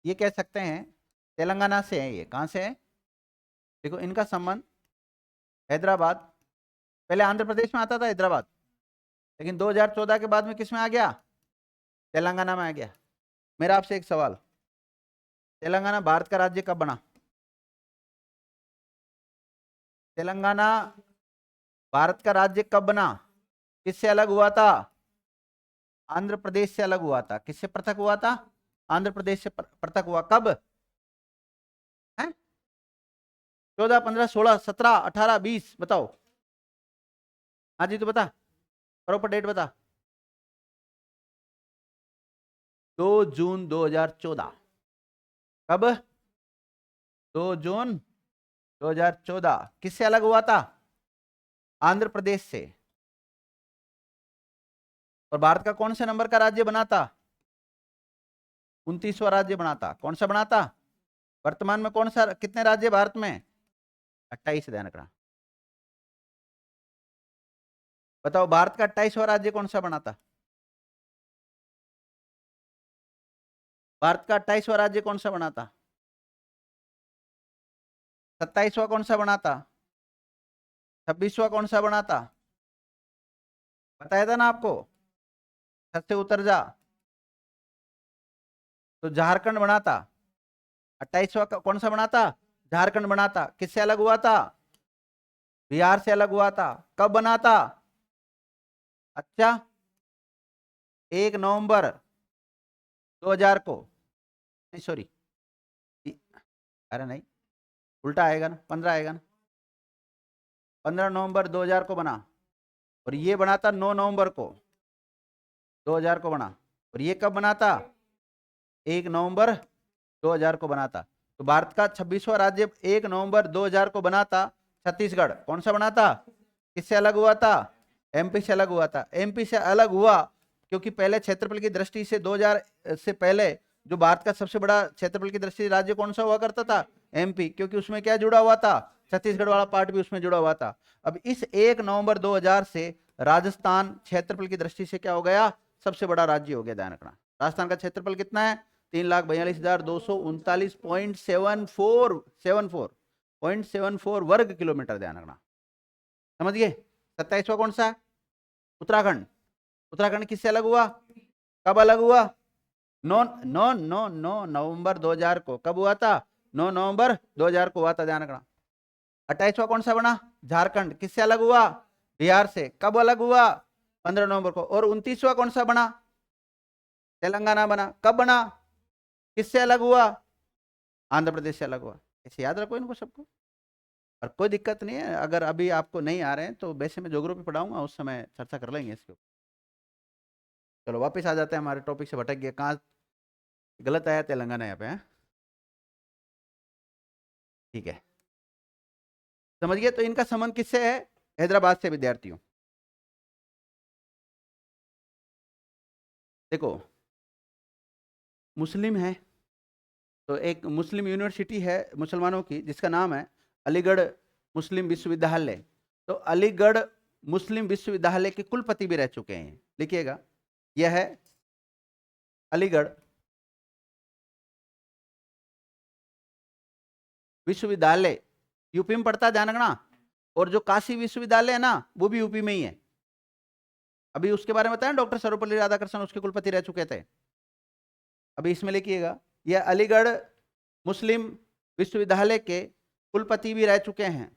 ये कह सकते हैं तेलंगाना से है। ये कहां से है? देखो, इनका संबंध हैदराबाद, पहले आंध्र प्रदेश में आता था हैदराबाद, लेकिन 2014 के बाद में किस में आ गया? तेलंगाना में आ गया। मेरा आपसे एक सवाल, तेलंगाना भारत का राज्य कब बना? तेलंगाना भारत का राज्य कब बना? किससे अलग हुआ था? आंध्र प्रदेश से अलग हुआ था। किससे पृथक हुआ था? आंध्र प्रदेश से पृथक हुआ। कब है? 14, 15, 16, 17, 18, 20 बताओ। हाँ जी, तो बता, प्रॉपर डेट बता। 2 जून 2014। कब? 2 जून 2014। किससे अलग हुआ था? आंध्र प्रदेश से। और भारत का कौन से नंबर का राज्य बना था? 29वां राज्य बना था। कौन सा बना था? वर्तमान में कौन सा, कितने राज्य भारत में? 28। ध्यान रखना। बताओ, भारत का 28वां राज्य कौन सा बना था? भारत का 28वां राज्य कौन सा बना था? 27वां कौन सा बना था? 26वां कौन सा बना था? बताया था ना आपको। छत से उतर जा। तो झारखंड बना था। 28वां कौन सा बना था? झारखंड बना था। किससे अलग हुआ था? बिहार से अलग हुआ था। कब बना था? अच्छा, 1 नवंबर 2000 को। नहीं सॉरी, अरे नहीं, उल्टा आएगा ना, 15 आएगा ना। 15 नवंबर 2000 को बना। और ये बना था 9 नवंबर को 2000 को बना। और ये कब बना था? 1 नवंबर 2000 को बना था। तो भारत का 26वां राज्य 1 नवंबर 2000 को बना था। छत्तीसगढ़ कौन सा बना था? किससे अलग हुआ था? एमपी से अलग हुआ था। एमपी से अलग हुआ क्योंकि पहले क्षेत्रफल की दृष्टि से 2000 से पहले जो भारत का सबसे बड़ा क्षेत्रफल की दृष्टि से राज्य कौन सा हुआ करता था? एमपी, क्योंकि उसमें क्या जुड़ा हुआ था? छत्तीसगढ़ वाला पार्ट भी उसमें जुड़ा हुआ था। अब इस 1 नवंबर 2000 से राजस्थान क्षेत्रफल की दृष्टि से क्या हो गया? सबसे बड़ा राज्य हो गया। ध्यान रखना। राजस्थान का क्षेत्रफल कितना है? 3,42,239.74 वर्ग किलोमीटर। ध्यान रखना। समझ गए? 27वां कौन सा? उत्तराखंड। उत्तराखंड किससे अलग हुआ? कब अलग हुआ? 9 नवंबर 2000 को। कब हुआ था? 9 नवंबर 2000 को हुआ था। ध्यान रखना। 28वां कौन सा बना? झारखंड। किससे अलग हुआ? बिहार से। कब अलग हुआ? 15 नवंबर को। और 29वां कौन सा बना? तेलंगाना बना। कब बना? किससे अलग हुआ? आंध्र प्रदेश से अलग हुआ। ऐसे याद रखो इनको सबको। और कोई दिक्कत नहीं है, अगर अभी आपको नहीं आ रहे हैं तो वैसे मैं ज्योग्राफी पढ़ाऊंगा, उस समय चर्चा कर लेंगे इसके ऊपर। चलो वापस आ जाते हैं, हमारे टॉपिक से भटक गए। कहाँ गलत आया? तेलंगाना यहाँ पे है। ठीक है, समझ गए। तो इनका संबंध किससे है? हैदराबाद से। विद्यार्थियों देखो, मुस्लिम है तो एक मुस्लिम यूनिवर्सिटी है मुसलमानों की, जिसका नाम है अलीगढ़ मुस्लिम विश्वविद्यालय। तो अलीगढ़ मुस्लिम विश्वविद्यालय के कुलपति भी रह चुके हैं। लिखिएगा, यह है अलीगढ़ विश्वविद्यालय। यूपी में पड़ता है, ध्यान रखना। और जो काशी विश्वविद्यालय है ना, वो भी यूपी में ही है। अभी उसके बारे में बताया, डॉक्टर सर्वपल्ली राधाकृष्णन उसके कुलपति रह चुके थे। अभी इसमें लिखिएगा, यह अलीगढ़ मुस्लिम विश्वविद्यालय के कुलपति भी रह चुके हैं।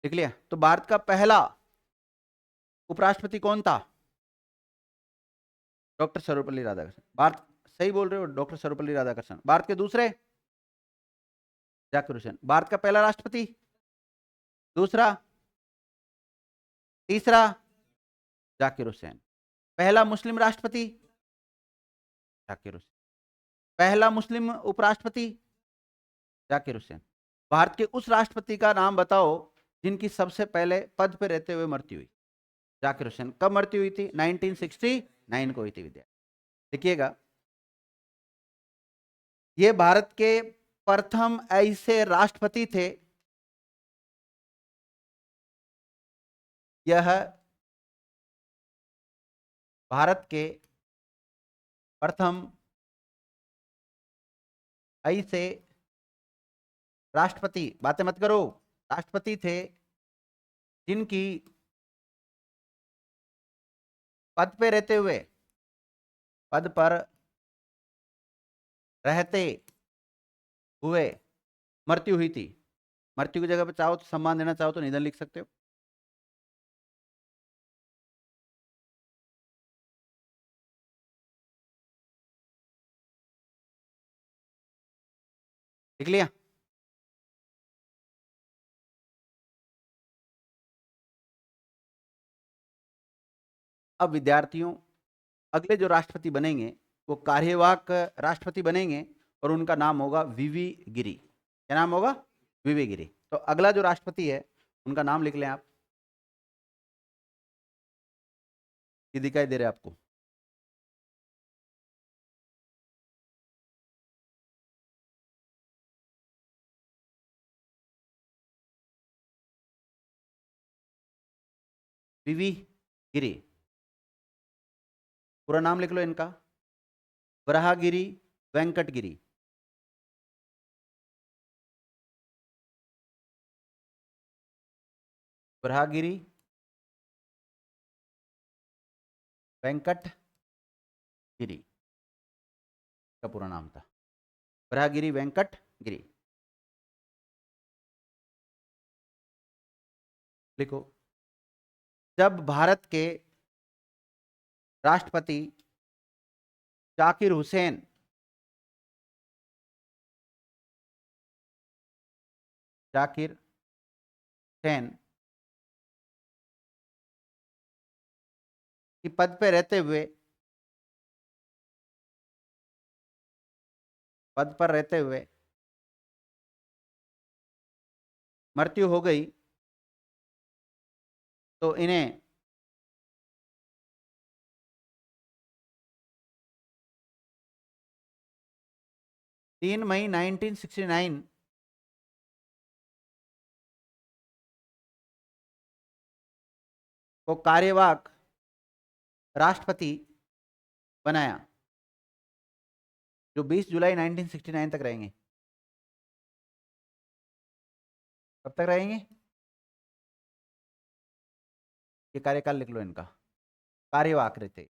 लिख लिया? तो भारत का पहला उपराष्ट्रपति कौन था? डॉक्टर सर्वपल्ली राधाकृष्णन। भारत, सही बोल रहे हो, डॉक्टर सर्वपल्ली राधाकृष्णन। भारत के दूसरे? जाकिर हुसैन। भारत का पहला राष्ट्रपति? दूसरा? तीसरा? जाकिर हुसैन। पहला मुस्लिम राष्ट्रपति? जाकिर हुसैन। पहला मुस्लिम उपराष्ट्रपति? जाकिर हुसैन। भारत के उस राष्ट्रपति का नाम बताओ जिनकी सबसे पहले पद पर रहते हुए मृत्यु हुई? जाकिर हुसैन। कब मृत्यु हुई थी? 1969 को हुई थी। विद्या देखिएगा, ये भारत के प्रथम ऐसे राष्ट्रपति थे, यह भारत के प्रथम ऐसे राष्ट्रपति, बातें मत करो, राष्ट्रपति थे जिनकी पद पे रहते हुए, पद पर रहते हुए मृत्यु हुई थी। मृत्यु की जगह पे चाहो तो सम्मान देना चाहो तो निधन लिख सकते हो। लिख लिया? अब विद्यार्थियों, अगले जो राष्ट्रपति बनेंगे वो कार्यवाहक राष्ट्रपति बनेंगे और उनका नाम होगा वीवी गिरी। क्या नाम होगा? वीवी गिरी। तो अगला जो राष्ट्रपति है उनका नाम लिख लें आप। ये दिखाई दे रहा है आपको? वीवी गिरी। पूरा नाम लिख लो इनका, वराहगिरी वेंकटगिरी। वराहगिरी वेंकटगिरी का पूरा नाम था, वराहगिरी वेंकटगिरी। लिखो। जब भारत के राष्ट्रपति जाकिर हुसैन जाकिर हुसैन की पद पे रहते हुए, पद पर रहते हुए मृत्यु हो गई तो इन्हें 3 मई 1969 को कार्यवाहक राष्ट्रपति बनाया, जो 20 जुलाई 1969 तक रहेंगे। कब तक रहेंगे? ये कार्यकाल लिख लो इनका, कार्यवाहक रहते।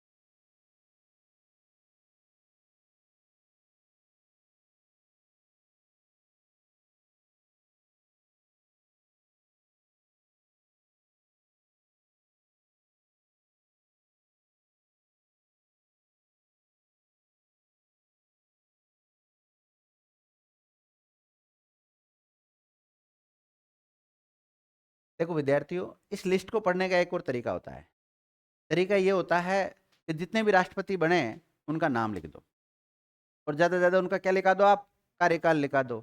देखो विद्यार्थियों, इस लिस्ट को पढ़ने का एक और तरीका होता है। तरीका ये होता है कि जितने भी राष्ट्रपति बने उनका नाम लिख दो और ज़्यादा से ज़्यादा उनका क्या लिखा दो आप? कार्यकाल लिखा दो।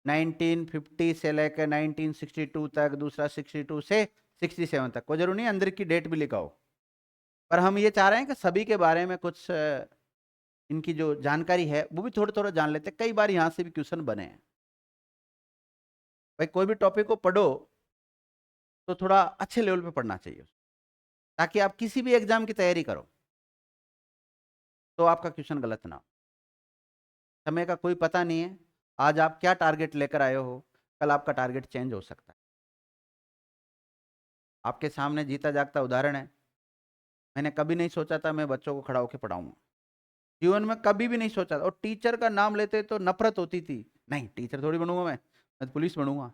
1950 से लेकर 1962 तक, दूसरा 62 से 67 तक। कोई जरूरी नहीं अंदर की डेट भी लिखा हो, पर हम ये चाह रहे हैं कि सभी के बारे में कुछ इनकी जो जानकारी है वो भी थोड़ा थोड़ा जान लेते हैं। कई बार यहाँ से भी क्वेश्चन बने हैं। भाई कोई भी टॉपिक को पढ़ो तो थोड़ा अच्छे लेवल पे पढ़ना चाहिए, ताकि आप किसी भी एग्जाम की तैयारी करो तो आपका क्वेश्चन गलत ना हो। समय का कोई पता नहीं है, आज आप क्या टारगेट लेकर आए हो, कल आपका टारगेट चेंज हो सकता है। आपके सामने जीता जागता उदाहरण है। मैंने कभी नहीं सोचा था मैं बच्चों को खड़ा होकर पढ़ाऊंगा, जीवन में कभी भी नहीं सोचा था। और टीचर का नाम लेते तो नफरत होती थी, नहीं टीचर थोड़ी बनूंगा मैं तो पुलिस बनूंगा।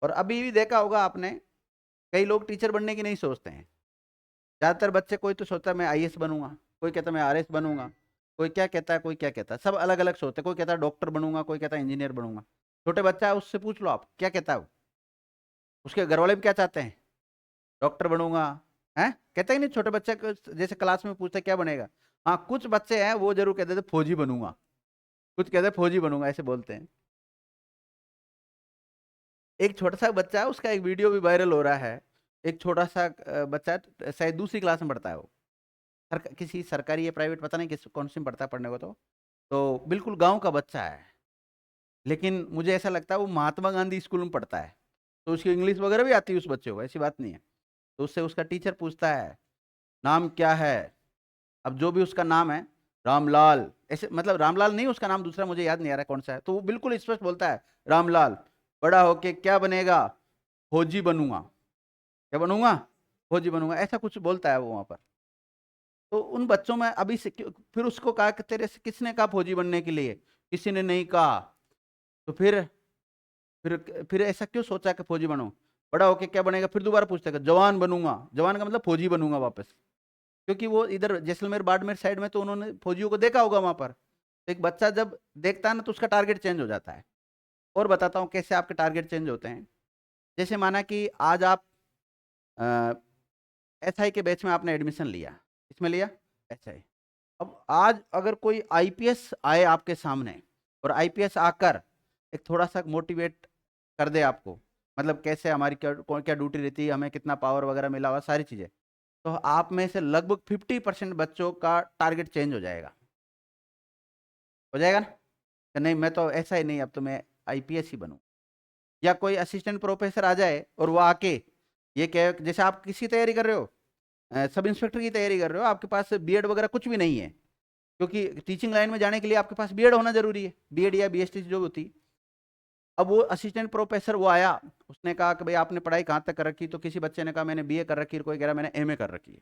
और अभी भी देखा होगा आपने, कई लोग टीचर बनने की नहीं सोचते हैं। ज्यादातर बच्चे, कोई तो सोचता है मैं आईएएस बनूंगा, कोई कहता है मैं आरएस बनूंगा, कोई क्या कहता है, कोई क्या कहता है, सब अलग अलग सोचते हैं। कोई कहता है डॉक्टर बनूंगा, कोई कहता है इंजीनियर बनूंगा। छोटे बच्चा है उससे पूछ लो आप क्या कहता है वो? उसके घर वाले भी क्या चाहते हैं? डॉक्टर बनूंगा। है कहते ही नहीं, छोटे बच्चे को जैसे क्लास में पूछते क्या बनेगा। हाँ कुछ बच्चे हैं वो जरूर कहते थे फौजी बनूंगा, कुछ कहते हैं फौजी बनूंगा, ऐसे बोलते हैं। एक छोटा सा बच्चा है, उसका एक वीडियो भी वायरल हो रहा है। एक छोटा सा बच्चा है, शायद दूसरी क्लास में पढ़ता है वो, किसी सरकारी या प्राइवेट पता नहीं किस कौन सी में पढ़ता है पढ़ने को। तो बिल्कुल गांव का बच्चा है, लेकिन मुझे ऐसा लगता है वो महात्मा गांधी स्कूल में पढ़ता है। तो उसकी इंग्लिश वगैरह भी आती है उस बच्चे को, ऐसी बात नहीं है। तो उससे उसका टीचर पूछता है नाम क्या है। अब जो भी उसका नाम है, रामलाल, ऐसे मतलब रामलाल नहीं उसका नाम दूसरा, मुझे याद नहीं आ रहा कौन सा है। तो वो बिल्कुल स्पष्ट बोलता है रामलाल। बड़ा होके क्या बनेगा? फौजी बनूंगा। क्या बनूंगा? फौजी बनूंगा, ऐसा कुछ बोलता है वो वहां पर। तो उन बच्चों में अभी से फिर उसको कहा कि तेरे से किसने कहा फौजी बनने के लिए? किसी ने नहीं कहा। तो फिर ऐसा क्यों सोचा कि फौजी बनूं? बड़ा होके क्या बनेगा? फिर दोबारा पूछता है, जवान बनूंगा। जवान का मतलब फौजी बनूंगा वापस। क्योंकि वो इधर जैसलमेर बाड़मेर साइड में तो उन्होंने फौजियों को देखा होगा वहां पर। तो एक बच्चा जब देखता है ना तो उसका टारगेट चेंज हो जाता है। और बताता हूँ कैसे आपके टारगेट चेंज होते हैं। जैसे माना कि आज आप एसआई के बैच में आपने एडमिशन लिया। इसमें लिया एसआई। अब आज अगर कोई आईपीएस आए आपके सामने और आईपीएस आकर एक थोड़ा सा मोटिवेट कर दे आपको, मतलब कैसे हमारी क्या ड्यूटी रहती है, हमें कितना पावर वगैरह मिला हुआ, सारी चीज़ें, तो आप में से लगभग 50% बच्चों का टारगेट चेंज हो जाएगा। हो जाएगा ना कि नहीं मैं तो ऐसा ही नहीं, अब तो मैं आईपीएस ही बनूं। या कोई असिस्टेंट प्रोफेसर आ जाए और वो आके ये कहे, जैसे आप किसकी तैयारी कर रहे हो, सब इंस्पेक्टर की तैयारी कर रहे हो, आपके पास बीएड वगैरह कुछ भी नहीं है, क्योंकि टीचिंग लाइन में जाने के लिए आपके पास बीएड होना जरूरी है, बीएड या बीएसटी जो होती है। अब वो असिस्टेंट प्रोफेसर वो आया, उसने कहा कि भाई आपने पढ़ाई कहाँ तक कर रखी? तो किसी बच्चे ने कहा मैंने बीए कर रखी है, कोई कह रहा मैंने एमए कर रखी है।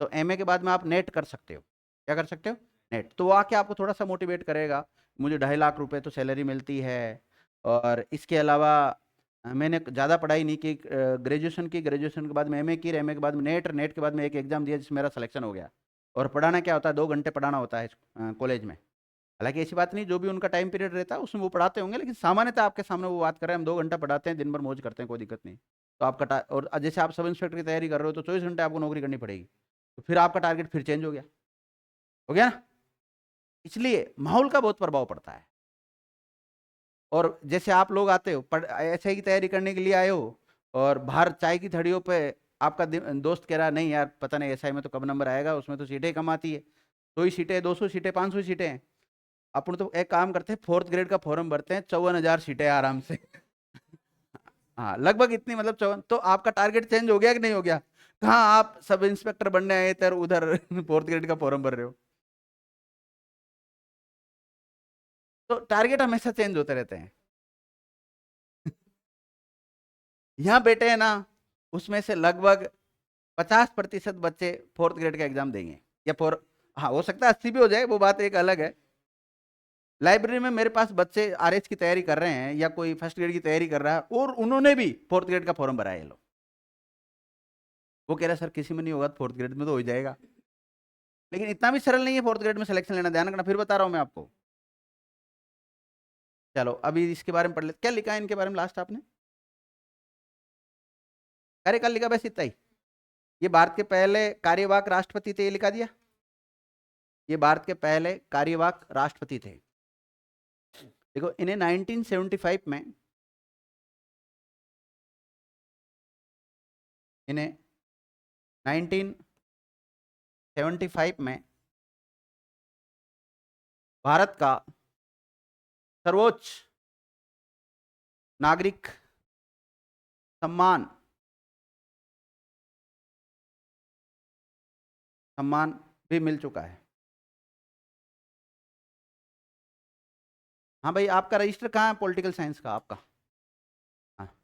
तो एमए के बाद में आप नेट कर सकते हो। क्या कर सकते हो? नेट। तो वो आके आपको थोड़ा सा मोटिवेट करेगा, मुझे 2.5 लाख रुपए तो सैलरी मिलती है, और इसके अलावा मैंने ज़्यादा पढ़ाई नहीं की, ग्रेजुएशन की, ग्रेजुएशन के बाद में एमए की, एमए के बाद में नेट, नेट के बाद में एक एग्जाम दिया जिसमें मेरा सिलेक्शन हो गया। और पढ़ाना क्या होता है? 2 घंटे पढ़ाना होता है कॉलेज में। हालांकि ऐसी बात नहीं, जो भी उनका टाइम पीरियड रहता है उसमें वो पढ़ाते होंगे, लेकिन सामान्यतः आपके सामने वो बात कर रहे हैं, हम 2 घंटा पढ़ाते हैं, दिन भर मौज करते हैं, कोई दिक्कत नहीं। तो आपका और जैसे आप सब इंस्पेक्टर की तैयारी कर रहे हो तो 24 घंटे आपको नौकरी करनी पड़ेगी। तो फिर आपका टारगेट फिर चेंज हो गया। हो गया ना? इसलिए माहौल का बहुत प्रभाव पड़ता है। और जैसे आप लोग आते हो ऐसे की तैयारी करने के लिए आए हो, और बाहर चाय की थड़ियों पे आपका दोस्त कह रहा नहीं यार पता नहीं एसआई में तो कब नंबर आएगा, उसमें तो सीटें कम आती है, 100 ही सीटें, 200 सीटें, 500 सीटें हैं। अपन तो एक काम करते हैं, 4th ग्रेड का फॉर्म भरते हैं, 54,000 सीटें आराम से। हाँ लगभग इतनी, मतलब 54। तो आपका टारगेट चेंज हो गया कि नहीं हो गया? कहाँ आप सब इंस्पेक्टर बनने आए थे और उधर 4th ग्रेड का फॉर्म भर रहे हो। तो टारगेट हमेशा चेंज होते रहते हैं। यहाँ बेटे हैं ना, उसमें से लगभग 50% बच्चे 4th ग्रेड का एग्जाम देंगे, या फोर, हाँ हो सकता है 80 भी हो जाए, वो बात एक अलग है। लाइब्रेरी में मेरे पास बच्चे आरएच की तैयारी कर रहे हैं या कोई फर्स्ट ग्रेड की तैयारी कर रहा है, और उन्होंने भी 4th ग्रेड का फॉर्म भरा है। ये लोग, वो कह रहा है सर किसी में नहीं होगा, 4th ग्रेड में तो हो ही जाएगा। लेकिन इतना भी सरल नहीं है 4th ग्रेड में सिलेक्शन लेना, ध्यान रखना, फिर बता रहा हूँ मैं आपको। चलो अभी इसके बारे में पढ़ ले, क्या लिखा है इनके बारे में लास्ट आपने? कार्यकाल लिखा, बस इतना ही। ये भारत के पहले कार्यवाहक राष्ट्रपति थे, ये लिखा दिया। ये भारत के पहले कार्यवाहक राष्ट्रपति थे। देखो इन्हें 1975 में, इन्हें 1975 में भारत का सर्वोच्च नागरिक सम्मान सम्मान भी मिल चुका है। हाँ भाई, आपका रजिस्टर कहाँ है पॉलिटिकल साइंस का आपका? हाँ,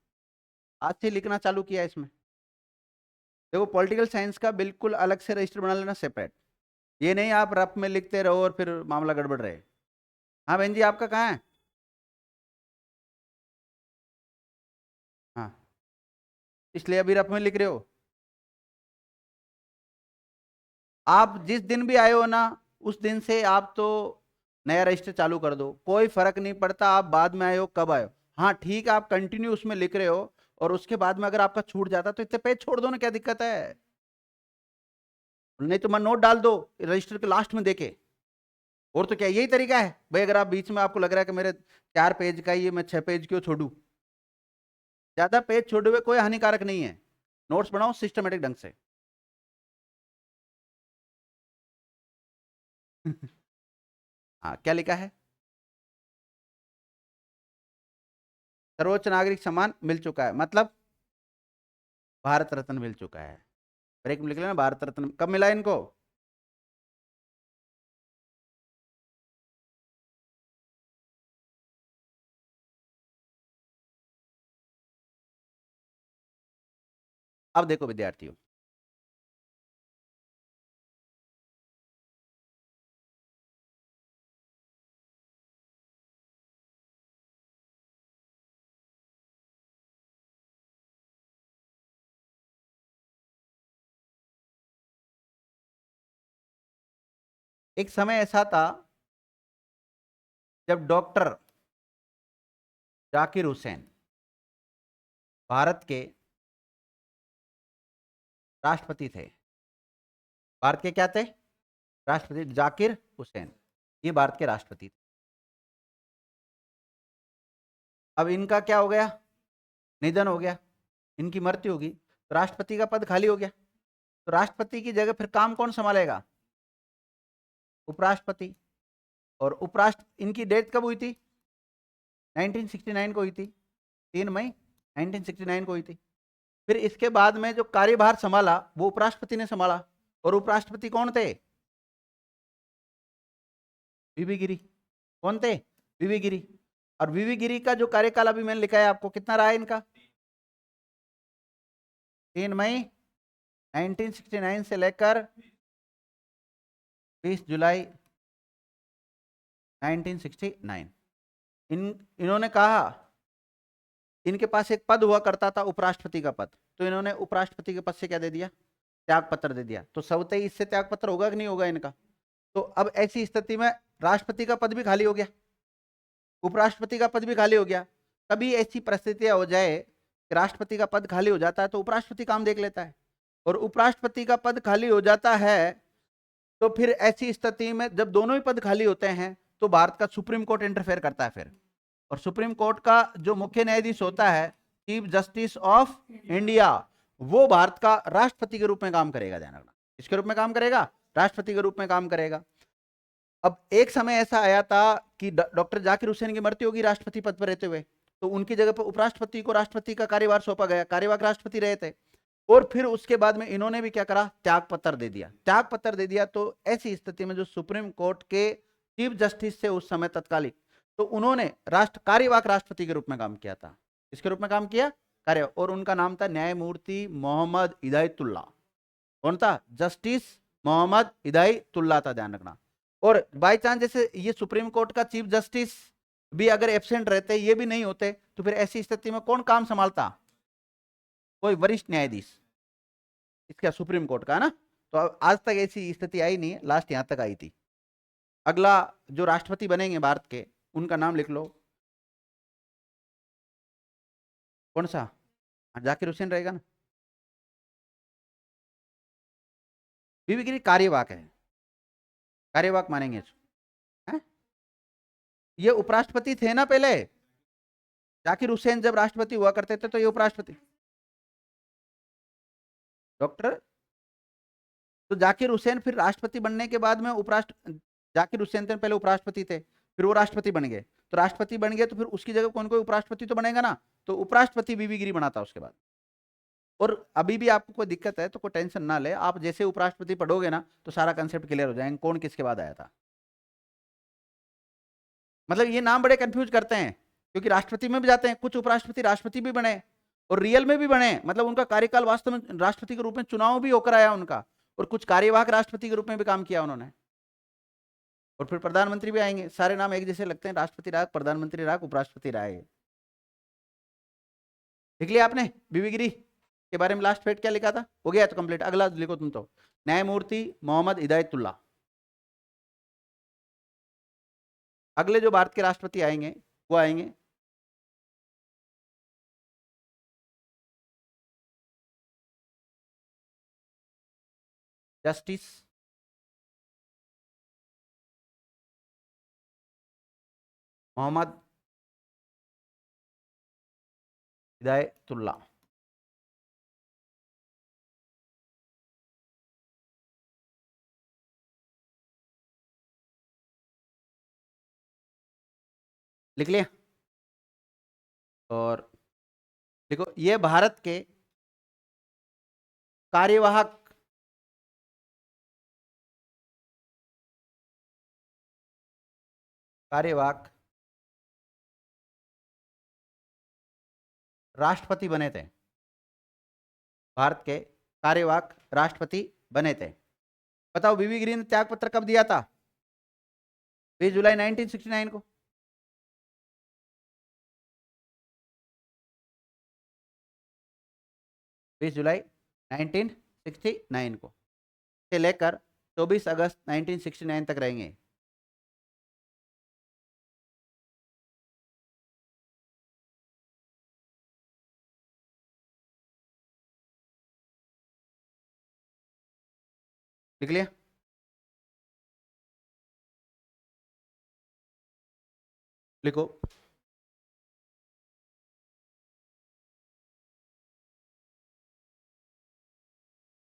आज से लिखना चालू किया है इसमें। देखो पॉलिटिकल साइंस का बिल्कुल अलग से रजिस्टर बना लेना, सेपरेट। ये नहीं आप रफ में लिखते रहो और फिर मामला गड़बड़ रहे। हाँ बहन जी, आपका कहाँ है? हाँ, इसलिए अभी रफ में लिख रहे हो। आप जिस दिन भी आए हो ना, उस दिन से आप तो नया रजिस्टर चालू कर दो, कोई फर्क नहीं पड़ता आप बाद में आए हो कब आए हो। हाँ ठीक है, आप कंटिन्यू उसमें लिख रहे हो, और उसके बाद में अगर आपका छूट जाता तो इतने पेज छोड़ दो ना, क्या दिक्कत है? नहीं तो मैं नोट डाल दो रजिस्टर के लास्ट में देके। और तो क्या यही तरीका है भाई? अगर आप बीच में आपको लग रहा है कि मेरे 4 पेज का ही है, मैं 6 पेज क्यों छोड़ू? ज्यादा पेज छोड़े हुए कोई हानिकारक नहीं है। नोट्स बनाओ सिस्टमेटिक ढंग से। हाँ क्या लिखा है? सर्वोच्च नागरिक सम्मान मिल चुका है, मतलब भारत रत्न मिल चुका है। ब्रेक में लिख लेना, भारत रत्न कब मिला इनको? अब देखो विद्यार्थियों, एक समय ऐसा था जब डॉक्टर जाकिर हुसैन भारत के राष्ट्रपति थे। भारत के क्या थे? राष्ट्रपति जाकिर हुसैन, ये भारत के राष्ट्रपति थे। अब इनका क्या हो गया? निधन हो गया, इनकी मृत्यु होगी, तो राष्ट्रपति का पद खाली हो गया। तो राष्ट्रपति की जगह फिर काम कौन संभालेगा? उपराष्ट्रपति। और उपराष्ट्र इनकी डेथ कब हुई थी? 1969 को हुई थी, 3 मई 1969 को हुई थी। फिर इसके बाद में जो कार्यभार संभाला वो उपराष्ट्रपति ने संभाला। और उपराष्ट्रपति कौन थे? वीवी गिरी। कौन थे? वीवी गिरी। और वीवी गिरी का जो कार्यकाल अभी मैंने लिखा है आपको, कितना रहा है इनका? 3 मई 1969 से लेकर 20 जुलाई 1969। इन्होंने कहा, इनके पास एक पद हुआ करता था उपराष्ट्रपति का पद, तो इन्होंने उपराष्ट्रपति के पद से क्या दे दिया? त्याग पत्र दे दिया। तो स्वतः ही इससे त्याग पत्र होगा कि नहीं होगा इनका? तो अब ऐसी स्थिति में राष्ट्रपति का पद भी खाली हो गया, उपराष्ट्रपति का पद भी खाली हो गया। कभी ऐसी परिस्थितियां हो जाए कि राष्ट्रपति का पद खाली हो जाता है तो उपराष्ट्रपति काम देख लेता है, और उपराष्ट्रपति का पद खाली हो जाता है तो फिर ऐसी स्थिति में जब दोनों ही पद खाली होते हैं तो भारत का सुप्रीम कोर्ट इंटरफेयर करता है फिर। और सुप्रीम कोर्ट का जो मुख्य न्यायाधीश होता है, चीफ जस्टिस ऑफ इंडिया, वो भारत का राष्ट्रपति के रूप में काम करेगा। ध्यान रखना, इसके रूप में काम करेगा, राष्ट्रपति के रूप में काम करेगा। अब एक समय ऐसा आया था कि डॉक्टर जाकिर हुसैन की मृत्यु होगी राष्ट्रपति पद पर रहते हुए, तो उनकी जगह पर उपराष्ट्रपति को राष्ट्रपति का कार्यभार सौंपा गया, कार्यवाहक राष्ट्रपति रहे थे। और फिर उसके बाद में इन्होंने भी क्या करा? त्याग पत्र दे दिया। त्याग पत्र दे दिया तो ऐसी स्थिति में जो सुप्रीम कोर्ट के चीफ जस्टिस से उस समय तत्कालिक, तो उन्होंने कार्यवाहक राष्ट्रपति के रूप में काम किया था। इसके रूप में काम किया, कार्य। और उनका नाम था न्यायमूर्ति मोहम्मद हिदायतुल्ला। कौन था? जस्टिस मोहम्मद हिदायतुल्ला था, ध्यान रखना। और बाई चांस जैसे ये सुप्रीम कोर्ट का चीफ जस्टिस भी अगर एब्सेंट रहते, ये भी नहीं होते, तो फिर ऐसी स्थिति में कौन काम संभालता? कोई वरिष्ठ न्यायाधीश, इसका सुप्रीम कोर्ट का ना। तो आज तक ऐसी स्थिति आई नहीं है, लास्ट यहां तक आई थी। अगला जो राष्ट्रपति बनेंगे भारत के, उनका नाम लिख लो। कौन सा? जाकिर हुसैन रहेगा ना। बीबी गिरी कार्यवाहक है, कार्यवाहक मानेंगे इसको। ये उपराष्ट्रपति थे ना पहले, जाकिर हुसैन जब राष्ट्रपति हुआ करते थे तो ये उपराष्ट्रपति। डॉक्टर तो जाकिर हुसैन फिर राष्ट्रपति बनने के बाद में जाकिर हुसैन थे पहले उपराष्ट्रपति थे, फिर वो राष्ट्रपति बन गए। तो राष्ट्रपति बन गए तो फिर उसकी जगह कौन कोई उपराष्ट्रपति तो बनेगा ना, तो उपराष्ट्रपति बीबी गिरी बनाता उसके बाद। और अभी भी आपको कोई दिक्कत है तो कोई टेंशन ना ले, आप जैसे उपराष्ट्रपति पढ़ोगे ना तो सारा कंसेप्ट क्लियर हो जाएंगे कौन किसके बाद आया था। मतलब ये नाम बड़े कंफ्यूज करते हैं, क्योंकि राष्ट्रपति में भी जाते हैं, कुछ उपराष्ट्रपति राष्ट्रपति भी बने और रियल में भी बने, मतलब उनका कार्यकाल वास्तव में राष्ट्रपति के रूप में चुनाव भी होकर आया उनका, और कुछ कार्यवाहक राष्ट्रपति के रूप में भी काम किया उन्होंने। और फिर प्रधानमंत्री भी आएंगे, सारे नाम एक जैसे लगते हैं, राष्ट्रपति राग, प्रधानमंत्री राग, उपराष्ट्रपति राय। लिख लिया आपने बीबी गिरी के बारे में? लास्ट फेट क्या लिखा था? हो गया तो कंप्लीट। अगला लिखो तुम तो, न्यायमूर्ति मोहम्मद हिदायतुल्ला। अगले जो भारत के राष्ट्रपति आएंगे वो आएंगे जस्टिस मोहम्मद हिदायतुल्ला। लिख लिया? और देखो, ये भारत के कार्यवाहक कार्यवाहक राष्ट्रपति बने थे। भारत के कार्यवाहक राष्ट्रपति बने थे? बताओ, बीवी गिरी ने त्याग पत्र कब दिया था? 20 जुलाई 1969 को। बीस जुलाई 1969 को से लेकर 24 अगस्त 1969 तक रहेंगे। लिख लिया? लिखो।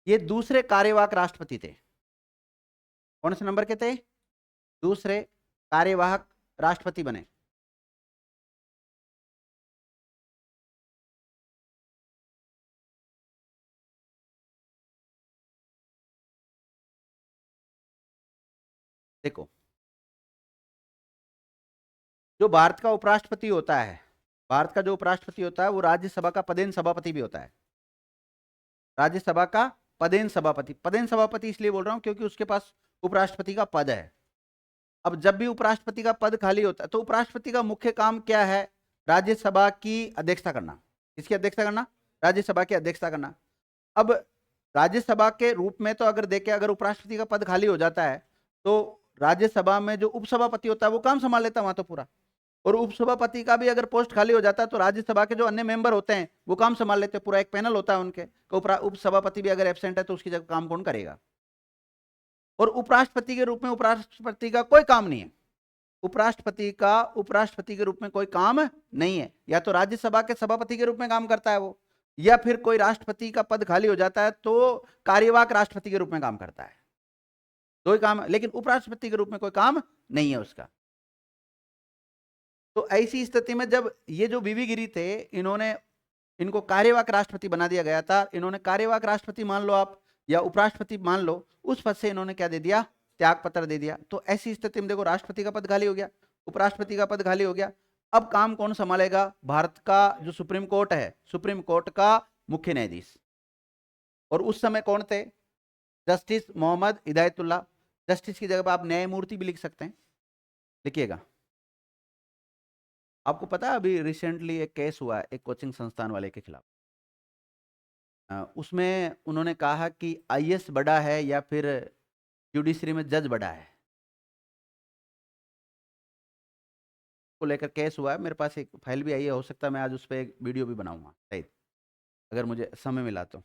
ये दूसरे कार्यवाहक राष्ट्रपति थे। कौन से नंबर के थे? दूसरे कार्यवाहक राष्ट्रपति बने। देखो, जो भारत का उपराष्ट्रपति होता है, भारत का जो उपराष्ट्रपति होता है वो राज्यसभा का पदेन सभापति भी होता है। राज्यसभा का पदेन सभापति, पदेन सभापति इसलिए बोल रहा हूं क्योंकि उसके पास उपराष्ट्रपति का पद है। अब जब भी उपराष्ट्रपति का पद खाली होता है तो उपराष्ट्रपति का मुख्य काम क्या है? राज्यसभा की अध्यक्षता करना। किसकी अध्यक्षता करना? राज्यसभा की अध्यक्षता करना। अब राज्यसभा के रूप में तो अगर देखें, अगर उपराष्ट्रपति का पद खाली हो जाता है तो राज्यसभा में जो उपसभापति होता है वो काम संभाल लेता है वहां तो पूरा। और उपसभापति का भी अगर पोस्ट खाली हो जाता है तो राज्यसभा के जो अन्य मेंबर होते हैं वो काम संभाल लेते हैं, पूरा एक पैनल होता है उनके। उपसभापति भी अगर एब्सेंट है तो उसकी जगह काम कौन करेगा? और उपराष्ट्रपति के रूप में उपराष्ट्रपति का कोई काम नहीं है। उपराष्ट्रपति के रूप में कोई काम नहीं है। या तो राज्यसभा के सभापति के रूप में काम करता है वो, या फिर कोई राष्ट्रपति का पद खाली हो जाता है तो कार्यवाहक राष्ट्रपति के रूप में काम करता है। दो ही काम है, लेकिन उपराष्ट्रपति के रूप में कोई काम नहीं है उसका। तो ऐसी स्थिति में जब ये जो बीवी गिरी थे, इनको कार्यवाहक राष्ट्रपति बना दिया गया था। इन्होंने कार्यवाहक राष्ट्रपति मान लो आप, या उपराष्ट्रपति मान लो, उस पद से इन्होंने क्या दे दिया? त्याग पत्र दे दिया। तो ऐसी स्थिति में देखो, राष्ट्रपति का पद खाली हो गया, उपराष्ट्रपति का पद खाली हो गया। अब काम कौन संभालेगा? भारत का जो सुप्रीम कोर्ट है, सुप्रीम कोर्ट का मुख्य न्यायाधीश। और उस समय कौन थे? जस्टिस मोहम्मद हिदायतुल्लाह। जस्टिस की जगह पर आप न्यायमूर्ति भी लिख सकते हैं, लिखिएगा। आपको पता है अभी रिसेंटली एक केस हुआ है एक कोचिंग संस्थान वाले के खिलाफ। उसमें उन्होंने कहा कि आईएएस बड़ा है या फिर जुडिशरी में जज बड़ा है, को लेकर केस हुआ है। मेरे पास एक फाइल भी आई है, हो सकता है मैं आज उस पर एक वीडियो भी बनाऊंगा शायद, अगर मुझे समय मिला तो।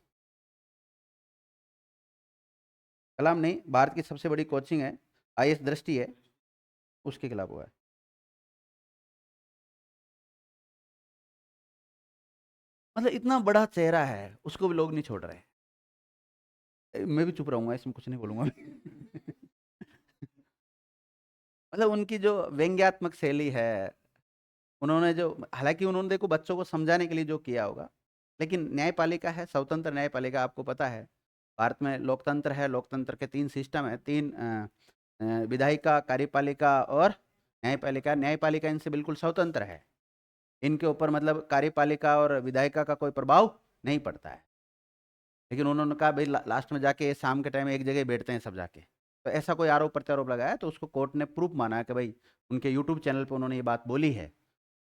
कलाम नहीं, भारत की सबसे बड़ी कोचिंग है, आईएएस दृष्टि है, उसके खिलाफ हुआ है। मतलब इतना बड़ा चेहरा है, उसको भी लोग नहीं छोड़ रहे। मैं भी चुप रहूंगा, इसमें कुछ नहीं बोलूंगा। मतलब उनकी जो व्यंग्यात्मक शैली है, उन्होंने जो, हालांकि उन्होंने देखो बच्चों को समझाने के लिए जो किया होगा, लेकिन न्यायपालिका है, स्वतंत्र न्यायपालिका, आपको पता है भारत में लोकतंत्र है। लोकतंत्र के 3 सिस्टम है, 3 विधायिका, कार्यपालिका और न्यायपालिका। न्यायपालिका इनसे बिल्कुल स्वतंत्र है, इनके ऊपर मतलब कार्यपालिका और विधायिका का कोई प्रभाव नहीं पड़ता है। लेकिन उन्होंने कहा भाई लास्ट में जाके शाम के टाइम एक जगह बैठते हैं सब जाके, तो ऐसा कोई आरोप प्रत्यारोप लगाया तो उसको कोर्ट ने प्रूफ माना है कि भाई उनके यूट्यूब चैनल पे उन्होंने ये बात बोली है,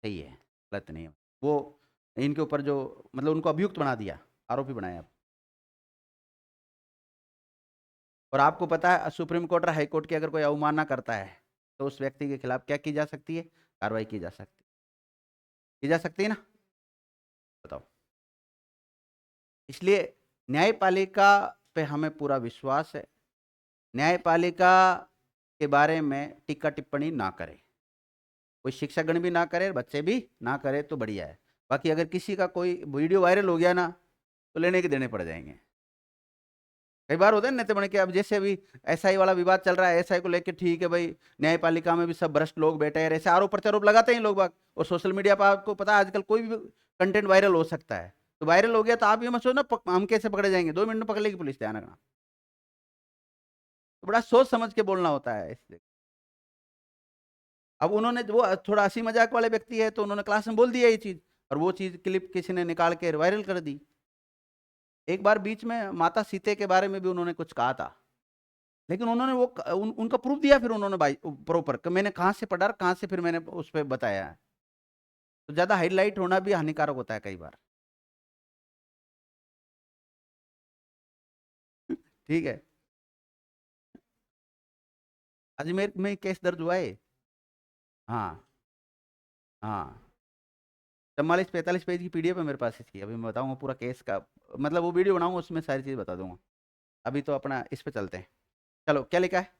सही है, गलत नहीं है। वो इनके ऊपर जो मतलब उनको अभियुक्त बना दिया, आरोपी बनाया। और आपको पता है सुप्रीम कोर्ट और हाई कोर्ट की अगर कोई अवमानना करता है तो उस व्यक्ति के खिलाफ क्या की जा सकती है? कार्रवाई की जा सकती है ना? बताओ। इसलिए न्यायपालिका पे हमें पूरा विश्वास है। न्यायपालिका के बारे में टीका टिप्पणी ना करें, कोई शिक्षकगण भी ना करे, बच्चे भी ना करे तो बढ़िया है। बाकी अगर किसी का कोई वीडियो वायरल हो गया ना तो लेने के देने पड़ जाएंगे। कई बार होता है नेता बने के, अब जैसे अभी एसआई वाला विवाद चल रहा है, एसआई को लेकर ठीक है भाई, न्यायपालिका में भी सब भ्रष्ट लोग बैठे हैं, ऐसे आरोप प्रत्यारोप लगाते हैं लोग बाग। और सोशल मीडिया पर आपको पता है आजकल कोई भी कंटेंट वायरल हो सकता है। तो वायरल हो गया तो आप ये मत सोचना हम कैसे पकड़े जाएंगे, 2 मिनट में पकड़ लेगी पुलिस, ध्यान रखना। तो बड़ा सोच समझ के बोलना होता है इसलिए। अब उन्होंने वो थोड़ा हंसी मजाक वाले व्यक्ति है तो उन्होंने क्लास में बोल दिया ये चीज, और वो चीज क्लिप किसी ने निकाल के वायरल कर दी। एक बार बीच में माता सीते के बारे में भी उन्होंने कुछ कहा था, लेकिन उन्होंने वो उनका प्रूफ दिया फिर उन्होंने भाई प्रॉपर, मैंने कहाँ से पढ़ा, कहाँ से फिर मैंने उस पर बताया है। तो ज्यादा हाईलाइट होना भी हानिकारक होता है कई बार। ठीक है। अजमेर में केस दर्ज हुआ है। हाँ हाँ, 44-45 पेज की पीडीएफ है मेरे पास इसकी, अभी मैं बताऊंगा पूरा केस का, मतलब वो वीडियो बनाऊंगा उसमें सारी चीज बता दूंगा। अभी तो अपना इस पे चलते हैं। चलो क्या लिखा है?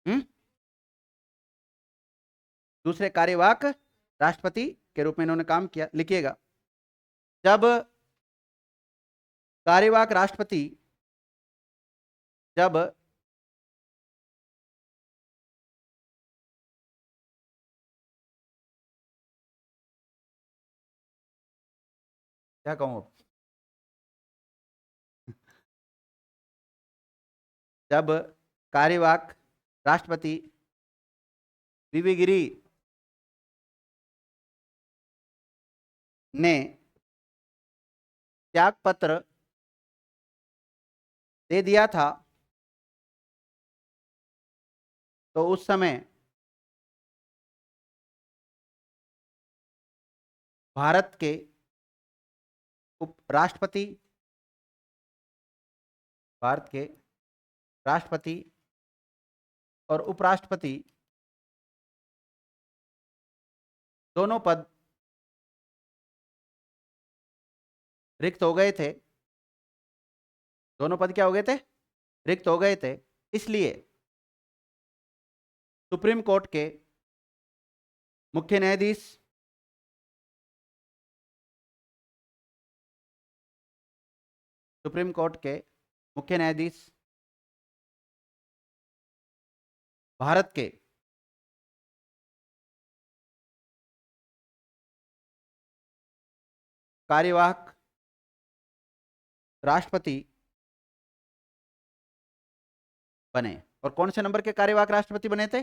हम्म। दूसरे कार्यवाहक राष्ट्रपति के रूप में इन्होंने काम किया, लिखिएगा। जब कार्यवाहक राष्ट्रपति, जब क्या कहूं अब? जब कार्यवाहक राष्ट्रपति वीवी गिरी ने त्याग पत्र दे दिया था, तो उस समय भारत के उपराष्ट्रपति, भारत के राष्ट्रपति और उपराष्ट्रपति दोनों पद रिक्त हो गए थे। दोनों पद क्या हो गए थे? रिक्त हो गए थे। इसलिए सुप्रीम कोर्ट के मुख्य न्यायाधीश, सुप्रीम कोर्ट के मुख्य न्यायाधीश भारत के कार्यवाहक राष्ट्रपति बने। और कौन से नंबर के कार्यवाहक राष्ट्रपति बने थे?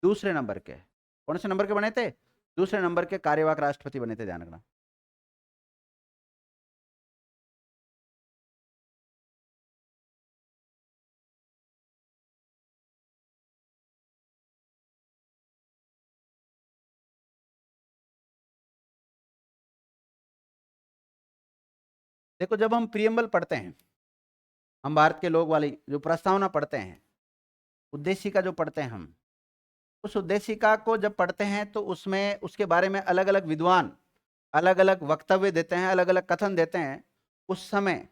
दूसरे नंबर के। कौन से नंबर के बने थे? दूसरे नंबर के कार्यवाहक राष्ट्रपति बने थे, ध्यान रखना। देखो, जब हम प्रियम्बल पढ़ते हैं, हम भारत के लोग वाली जो प्रस्तावना पढ़ते हैं, उद्देशिका जो पढ़ते हैं हम, उस उद्देशिका को जब पढ़ते हैं तो उसमें उसके बारे में अलग अलग विद्वान अलग अलग वक्तव्य देते हैं, अलग अलग कथन देते हैं। उस समय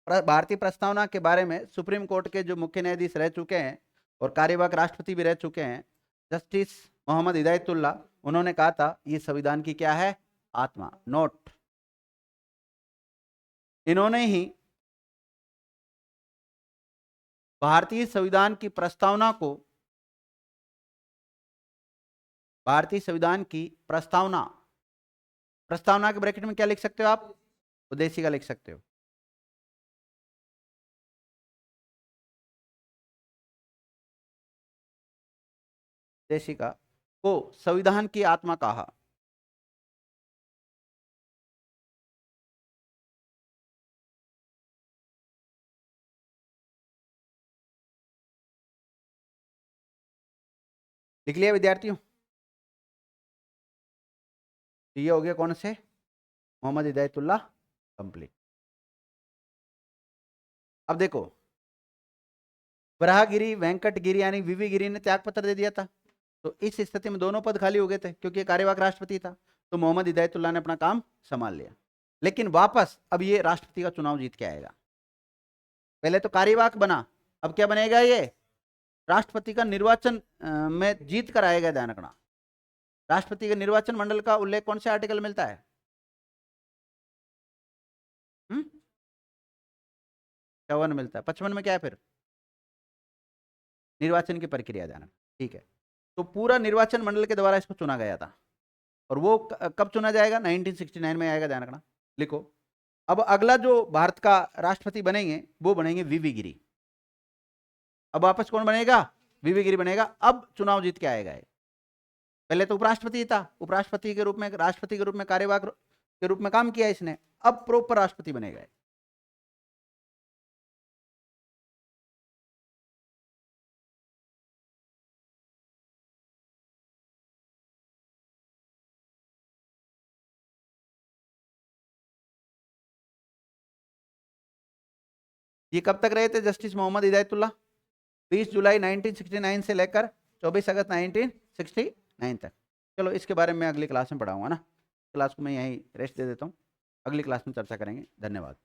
भारतीय प्रस्तावना के बारे में सुप्रीम कोर्ट के जो मुख्य न्यायाधीश रह चुके हैं और कार्यवाहक राष्ट्रपति भी रह चुके हैं, जस्टिस मोहम्मद हिदायतुल्लाह, उन्होंने कहा था ये संविधान की क्या है? आत्मा। नोट, इन्होंने ही भारतीय संविधान की प्रस्तावना को, भारतीय संविधान की प्रस्तावना, प्रस्तावना के ब्रैकेट में क्या लिख सकते हो आप? उद्देशिका लिख सकते हो। उद्देशिका को संविधान की आत्मा कहा। लिख लिया विद्यार्थियों? ये हो गया कौन से? मोहम्मद हिदायतुल्लाह कंप्लीट। अब देखो, वराहगिरी वेंकटगिरी यानी वीवी गिरी ने त्याग पत्र दे दिया था, तो इस स्थिति में दोनों पद खाली हो गए थे क्योंकि कार्यवाहक राष्ट्रपति था, तो मोहम्मद हिदायतुल्लाह ने अपना काम संभाल लिया। लेकिन वापस अब ये राष्ट्रपति का चुनाव जीत के आएगा। पहले तो कार्यवाहक बना, अब क्या बनेगा? ये राष्ट्रपति का निर्वाचन में जीत कर आएगा, ध्यान रखना। राष्ट्रपति के निर्वाचन मंडल का उल्लेख कौन से आर्टिकल मिलता है? 54 मिलता है। 55 में क्या है फिर? निर्वाचन की प्रक्रिया, ध्यान। ठीक है, तो पूरा निर्वाचन मंडल के द्वारा इसको चुना गया था। और वो कब चुना जाएगा? 1969 में आएगा, ध्यान रखना। लिखो, अब अगला जो भारत का राष्ट्रपति बनेंगे वो बनेंगे वीवी गिरी। अब वापस कौन बनेगा? वीवी गिरी बनेगा। अब चुनाव जीत के आएगा। पहले तो उपराष्ट्रपति था, उपराष्ट्रपति के रूप में, राष्ट्रपति के रूप में कार्यवाहक के रूप में काम किया इसने, अब प्रॉपर राष्ट्रपति बनेगा। ये कब तक रहे थे जस्टिस मोहम्मद हिदायतुल्लाह? 20 जुलाई 1969 से लेकर 24 अगस्त 1969 तक। चलो इसके बारे में अगली क्लास में पढ़ाऊंगा ना, क्लास को मैं यहीं रेस्ट दे देता हूँ, अगली क्लास में चर्चा करेंगे। धन्यवाद।